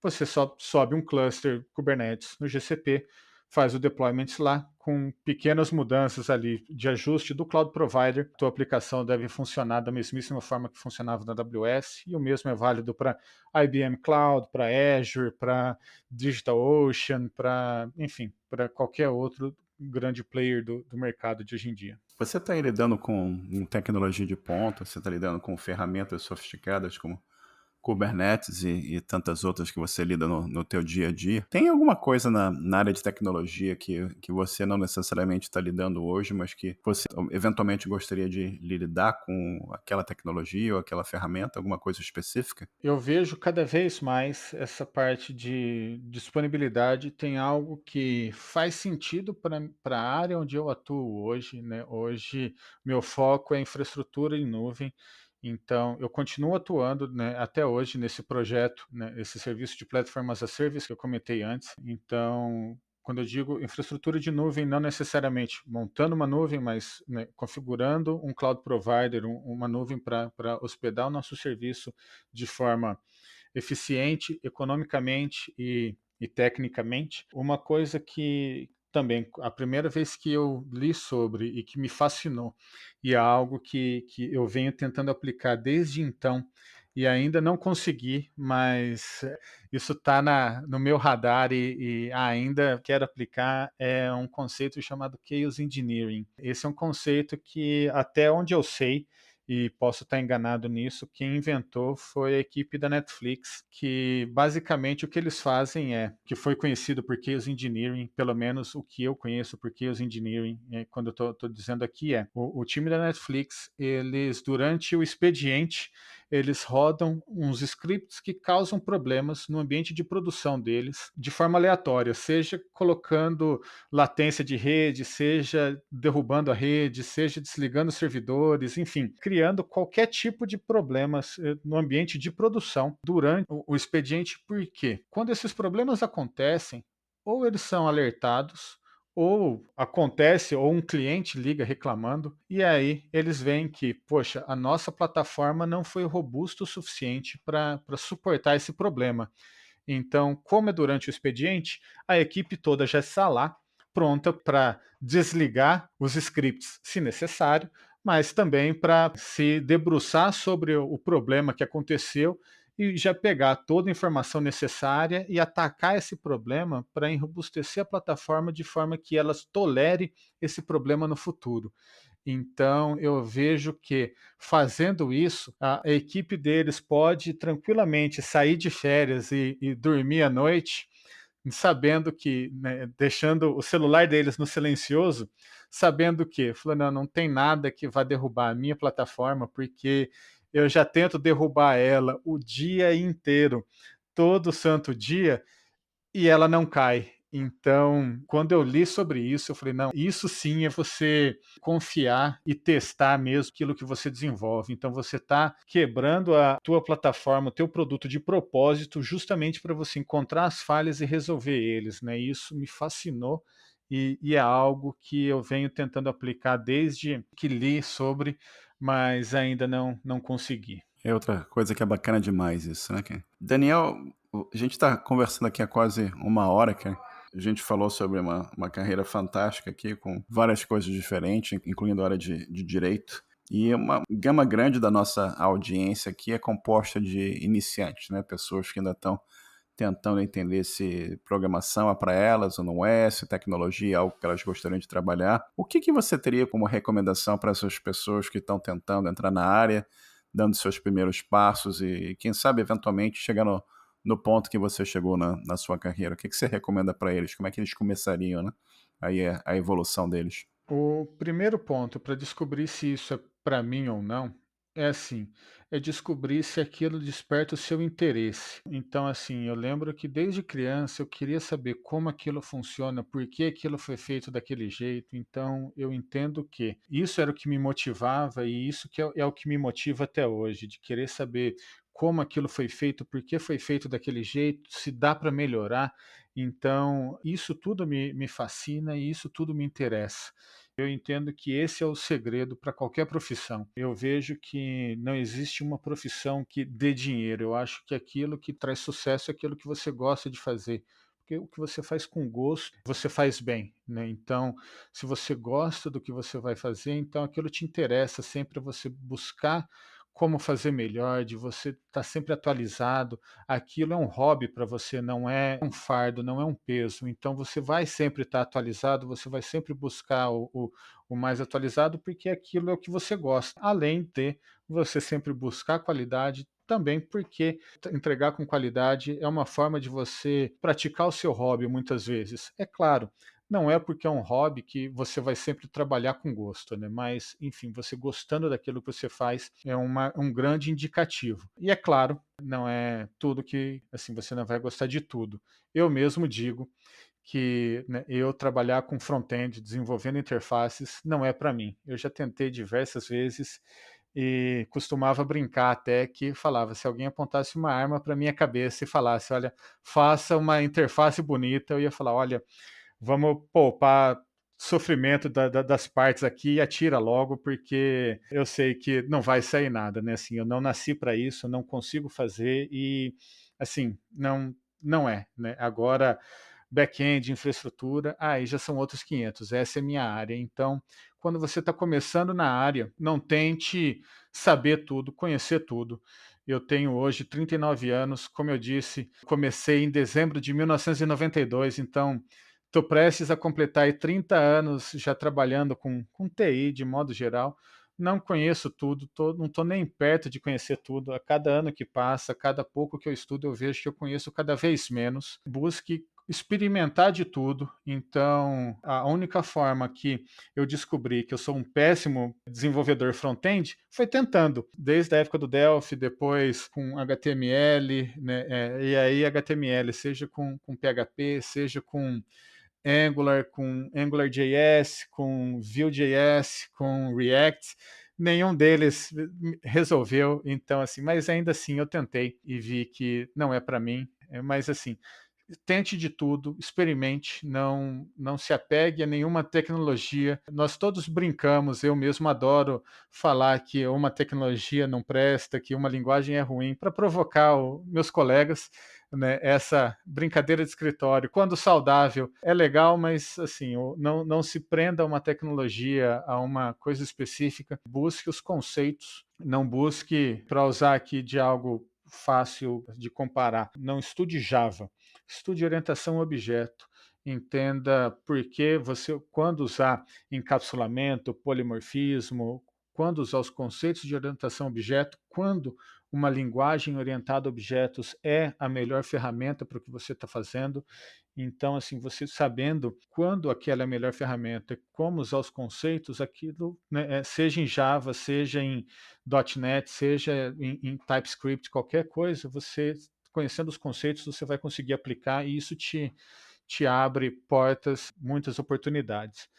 você só sobe um cluster Kubernetes no GCP, faz o deployment lá, com pequenas mudanças ali de ajuste do cloud provider, tua aplicação deve funcionar da mesmíssima forma que funcionava na AWS, e o mesmo é válido para IBM Cloud, para Azure, para DigitalOcean, enfim, para qualquer outro grande player do mercado de hoje em dia. Você está lidando com tecnologia de ponta, você está lidando com ferramentas sofisticadas como Kubernetes e tantas outras que você lida no teu dia a dia. Tem alguma coisa na área de tecnologia que você não necessariamente está lidando hoje, mas que você eventualmente gostaria de lidar com aquela tecnologia ou aquela ferramenta, alguma coisa específica? Eu vejo cada vez mais essa parte de disponibilidade tem algo que faz sentido para a área onde eu atuo hoje, né? Hoje, meu foco é infraestrutura em nuvem, então eu continuo atuando, né, até hoje nesse projeto, né, esse serviço de Platform as a Service que eu comentei antes. Então, Quando eu digo infraestrutura de nuvem, não necessariamente montando uma nuvem, mas, né, configurando um cloud provider, uma nuvem para hospedar o nosso serviço de forma eficiente, economicamente e tecnicamente. Uma coisa que também, a primeira vez que eu li sobre e que me fascinou, e é algo que eu venho tentando aplicar desde então, e ainda não consegui, mas isso está no meu radar e ainda quero aplicar, é um conceito chamado Chaos Engineering. Esse é um conceito que, até onde eu sei, e posso estar enganado nisso, quem inventou foi a equipe da Netflix, que basicamente o que eles fazem que foi conhecido por Chaos Engineering, pelo menos o que eu conheço por Chaos Engineering, quando eu estou dizendo aqui o time da Netflix, eles durante o expediente, eles rodam uns scripts que causam problemas no ambiente de produção deles de forma aleatória, seja colocando latência de rede, seja derrubando a rede, seja desligando os servidores, enfim, criando qualquer tipo de problemas no ambiente de produção durante o expediente, porque quando esses problemas acontecem, ou eles são alertados, ou acontece, ou um cliente liga reclamando, e aí eles veem que, poxa, a nossa plataforma não foi robusta o suficiente para suportar esse problema. Então, como é durante o expediente, a equipe toda já está lá, pronta para desligar os scripts, se necessário, mas também para se debruçar sobre o problema que aconteceu e já pegar toda a informação necessária e atacar esse problema para enrobustecer a plataforma de forma que elas tolere esse problema no futuro. Então, eu vejo que fazendo isso, a equipe deles pode tranquilamente sair de férias e dormir à noite, sabendo que, né, deixando o celular deles no silencioso, sabendo que, falando, não, não tem nada que vá derrubar a minha plataforma, porque eu já tento derrubar ela o dia inteiro, todo santo dia, e ela não cai. Então, quando eu li sobre isso, eu falei: "Não, isso sim é você confiar e testar mesmo aquilo que você desenvolve". Então você está quebrando a tua plataforma, o teu produto de propósito, justamente para você encontrar as falhas e resolver eles, né. Isso me fascinou e é algo que eu venho tentando aplicar desde que li sobre, mas ainda não consegui. É outra coisa que é bacana demais isso, né, cara? Daniel, a gente está conversando aqui há quase uma hora, cara. A gente falou sobre uma carreira fantástica aqui, com várias coisas diferentes, incluindo a área de direito. E uma gama grande da nossa audiência aqui é composta de iniciantes, né? Pessoas que ainda estão tentando entender se programação é para elas ou não é, se tecnologia é algo que elas gostariam de trabalhar. O que você teria como recomendação para essas pessoas que estão tentando entrar na área, dando seus primeiros passos e, quem sabe, eventualmente chegar no ponto que você chegou na sua carreira? O que você recomenda para eles? Como é que eles começariam, né? Aí é a evolução deles. O primeiro ponto para descobrir se isso é para mim ou não é assim, é descobrir se aquilo desperta o seu interesse. Então, assim, eu lembro que desde criança eu queria saber como aquilo funciona, por que aquilo foi feito daquele jeito. Então, eu entendo que isso era o que me motivava e isso que é o que me motiva até hoje, de querer saber como aquilo foi feito, por que foi feito daquele jeito, se dá para melhorar. Então, isso tudo me fascina e isso tudo me interessa. Eu entendo que esse é o segredo para qualquer profissão. Eu vejo que não existe uma profissão que dê dinheiro. Eu acho que aquilo que traz sucesso é aquilo que você gosta de fazer. Porque o que você faz com gosto, você faz bem, né? Então, se você gosta do que você vai fazer, então aquilo te interessa sempre você buscar como fazer melhor, de você estar sempre atualizado. Aquilo é um hobby para você, não é um fardo, não é um peso. Então você vai sempre estar atualizado, você vai sempre buscar o mais atualizado, porque aquilo é o que você gosta. Além de você sempre buscar qualidade, também porque entregar com qualidade é uma forma de você praticar o seu hobby muitas vezes. É claro, não é porque é um hobby que você vai sempre trabalhar com gosto, né? Mas, enfim, você gostando daquilo que você faz é um grande indicativo. E é claro, não é tudo que, assim, você não vai gostar de tudo. Eu mesmo digo que, né, eu trabalhar com front-end, desenvolvendo interfaces, não é para mim. Eu já tentei diversas vezes e costumava brincar até que falava, se alguém apontasse uma arma para minha cabeça e falasse, olha, faça uma interface bonita, eu ia falar, olha, vamos poupar sofrimento das partes aqui e atira logo, porque eu sei que não vai sair nada, né? Assim, eu não nasci para isso, não consigo fazer e, assim, não é, né? Agora, back-end, infraestrutura, aí já são outros 500. Essa é minha área. Então, quando você está começando na área, não tente saber tudo, conhecer tudo. Eu tenho hoje 39 anos, como eu disse, comecei em dezembro de 1992, então estou prestes a completar aí 30 anos já trabalhando com TI de modo geral. Não conheço tudo, não estou nem perto de conhecer tudo. A cada ano que passa, a cada pouco que eu estudo, eu vejo que eu conheço cada vez menos. Busque experimentar de tudo. Então, a única forma que eu descobri que eu sou um péssimo desenvolvedor front-end foi tentando, desde a época do Delphi, depois com HTML, né, e aí HTML, seja com PHP, seja com AngularJS, com Vue.js, com React, nenhum deles resolveu, então assim, mas ainda assim eu tentei e vi que não é para mim, mas assim, tente de tudo, experimente, não se apegue a nenhuma tecnologia. Nós todos brincamos, eu mesmo adoro falar que uma tecnologia não presta, que uma linguagem é ruim, para provocar meus colegas, né, essa brincadeira de escritório. Quando saudável, é legal, mas assim, não se prenda a uma tecnologia, a uma coisa específica. Busque os conceitos, não busque, para usar aqui de algo fácil de comparar, não estude Java, estude orientação a objeto, entenda por que você, quando usar encapsulamento, polimorfismo, quando usar os conceitos de orientação a objeto, quando uma linguagem orientada a objetos é a melhor ferramenta para o que você está fazendo. Então, assim, você sabendo quando aquela é a melhor ferramenta, como usar os conceitos, aquilo, né, seja em Java, seja em .NET, seja em TypeScript, qualquer coisa, você conhecendo os conceitos, você vai conseguir aplicar e isso te abre portas, muitas oportunidades.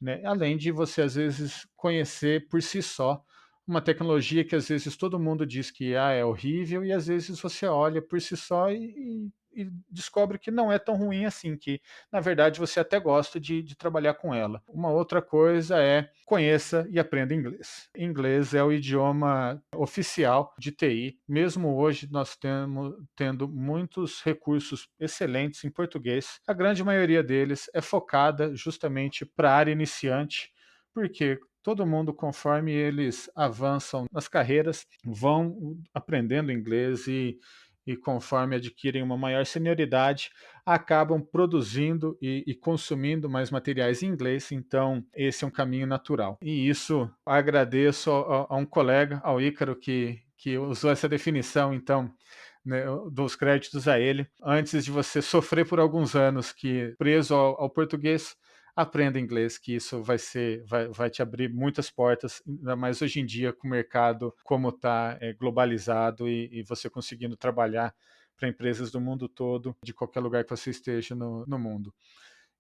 Né? Além de você, às vezes, conhecer por si só uma tecnologia que às vezes todo mundo diz que é horrível e às vezes você olha por si só e descobre que não é tão ruim assim, que na verdade você até gosta de trabalhar com ela. Uma outra coisa é conheça e aprenda inglês. Inglês é o idioma oficial de TI. Mesmo hoje nós temos tendo muitos recursos excelentes em português. A grande maioria deles é focada justamente para a área iniciante, porque todo mundo, conforme eles avançam nas carreiras, vão aprendendo inglês e conforme adquirem uma maior senioridade, acabam produzindo e consumindo mais materiais em inglês, então esse é um caminho natural. E isso agradeço a um colega, ao Ícaro, que usou essa definição, então, né, dos créditos a ele. Antes de você sofrer por alguns anos que preso ao português, aprenda inglês, que isso vai te abrir muitas portas, ainda mais hoje em dia com o mercado como está globalizado e você conseguindo trabalhar para empresas do mundo todo, de qualquer lugar que você esteja no mundo.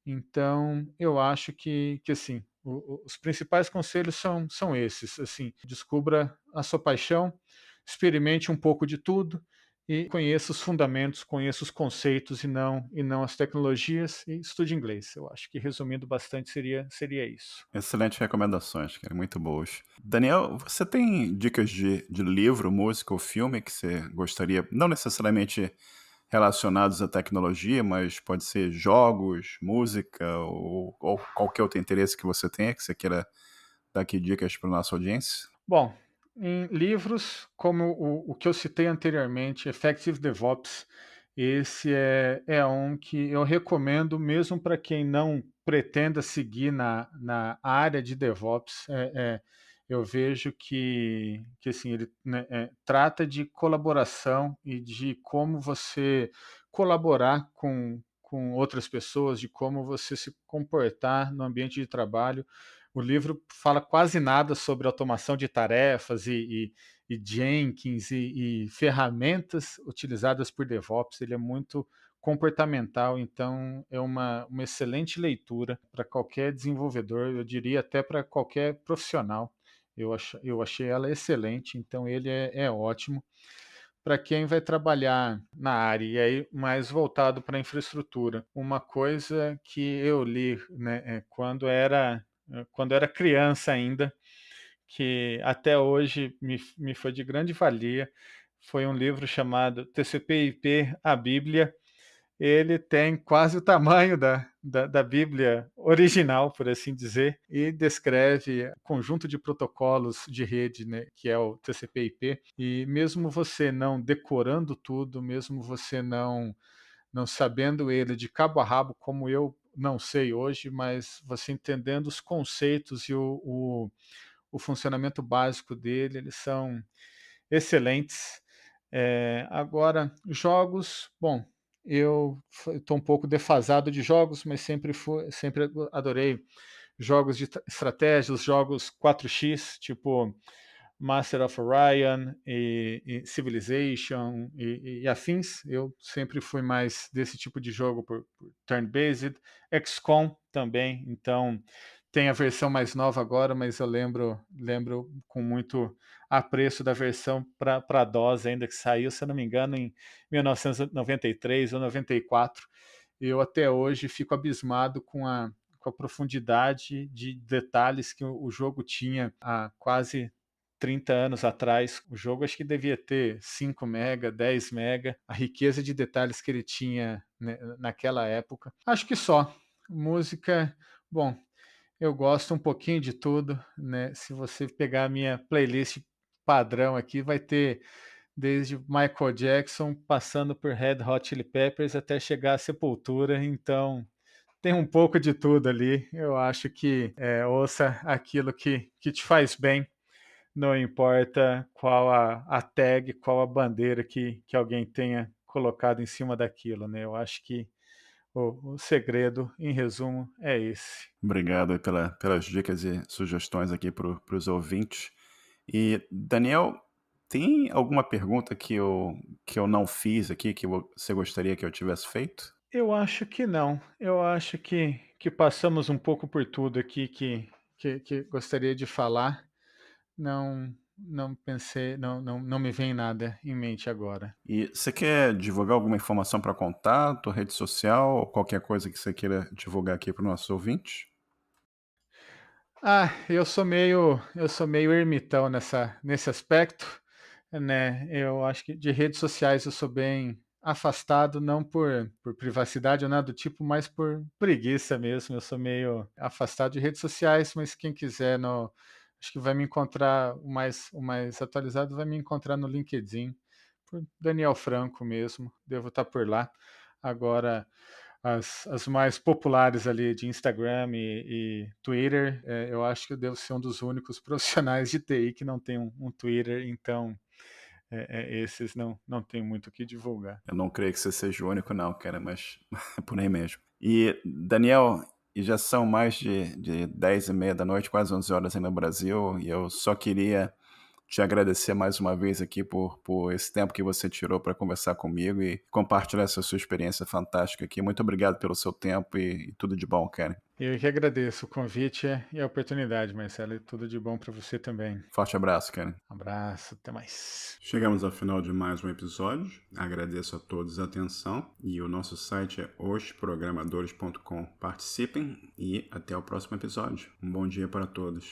Então, eu acho que assim, os principais conselhos são esses, assim, descubra a sua paixão, experimente um pouco de tudo e conheça os fundamentos, conheça os conceitos e não as tecnologias e estude inglês. Eu acho que resumindo bastante seria isso. Excelentes recomendações, cara, muito boas. Daniel, você tem dicas de livro, música ou filme que você gostaria, não necessariamente relacionados à tecnologia, mas pode ser jogos, música ou qualquer outro interesse que você tenha, que você queira dar aqui dicas para a nossa audiência? Bom, em livros, como o que eu citei anteriormente, Effective DevOps, esse é um que eu recomendo mesmo para quem não pretenda seguir na área de DevOps. Eu vejo que assim, ele, né, trata de colaboração e de como você colaborar com outras pessoas, de como você se comportar no ambiente de trabalho. O livro fala quase nada sobre automação de tarefas e Jenkins e ferramentas utilizadas por DevOps. Ele é muito comportamental, então é uma excelente leitura para qualquer desenvolvedor, eu diria até para qualquer profissional. Eu achei ela excelente, então ele é ótimo. para quem vai trabalhar na área, e aí mais voltado para a infraestrutura. Uma coisa que eu li, né, quando era criança ainda, que até hoje me foi de grande valia, foi um livro chamado TCP/IP, a Bíblia. Ele tem quase o tamanho da Bíblia original, por assim dizer, e descreve conjunto de protocolos de rede, né, que é o TCP/IP. E mesmo você não decorando tudo, mesmo você não sabendo ele de cabo a rabo, como eu não sei hoje, mas você entendendo os conceitos e o funcionamento básico dele, eles são excelentes. Agora, jogos, bom, eu estou um pouco defasado de jogos, mas sempre adorei jogos de estratégia, os jogos 4x, tipo Master of Orion e Civilization e afins. Eu sempre fui mais desse tipo de jogo por turn-based. XCOM também, então tem a versão mais nova agora, mas eu lembro com muito apreço da versão para DOS ainda que saiu, se eu não me engano, em 1993 ou 94. Eu até hoje fico abismado com a profundidade de detalhes que o jogo tinha há quase 30 anos atrás. O jogo acho que devia ter 5 mega, 10 mega, a riqueza de detalhes que ele tinha, né, naquela época. Acho que só. Música, bom, eu gosto um pouquinho de tudo, né? Se você pegar a minha playlist padrão aqui, vai ter desde Michael Jackson, passando por Red Hot Chili Peppers até chegar à Sepultura, então tem um pouco de tudo ali. Eu acho que ouça aquilo que te faz bem, não importa qual a tag, qual a bandeira que alguém tenha colocado em cima daquilo, né? Eu acho que o segredo, em resumo, é esse. Obrigado aí pelas dicas e sugestões aqui para os ouvintes. E, Daniel, tem alguma pergunta que eu não fiz aqui que você gostaria que eu tivesse feito? Eu acho que não. Eu acho que passamos um pouco por tudo aqui que gostaria de falar. Não pensei, não me vem nada em mente agora. E você quer divulgar alguma informação para contato, rede social, ou qualquer coisa que você queira divulgar aqui para os nossos ouvintes? Ah, eu sou meio ermitão nesse aspecto, né? Eu acho que de redes sociais eu sou bem afastado, não por privacidade ou nada do tipo, mas por preguiça mesmo. Eu sou meio afastado de redes sociais, mas quem quiser acho que vai me encontrar o mais atualizado vai me encontrar no LinkedIn, por Daniel Franco mesmo. Devo estar por lá. Agora as mais populares ali de Instagram e Twitter, eu acho que eu devo ser um dos únicos profissionais de TI que não tem um Twitter, então esses não tem muito o que divulgar. Eu não creio que você seja o único, não, cara, mas é por aí mesmo. E, Daniel, e já são mais de 10h30 da noite, quase 11 horas aí no Brasil, e eu só queria te agradecer mais uma vez aqui por esse tempo que você tirou para conversar comigo e compartilhar essa sua experiência fantástica aqui. Muito obrigado pelo seu tempo e tudo de bom, cara. Eu que agradeço o convite e a oportunidade, Marcelo, e tudo de bom para você também. Forte abraço, cara. Abraço, até mais. Chegamos ao final de mais um episódio. Agradeço a todos a atenção e o nosso site é hosprogramadores.com. Participem e até o próximo episódio. Um bom dia para todos.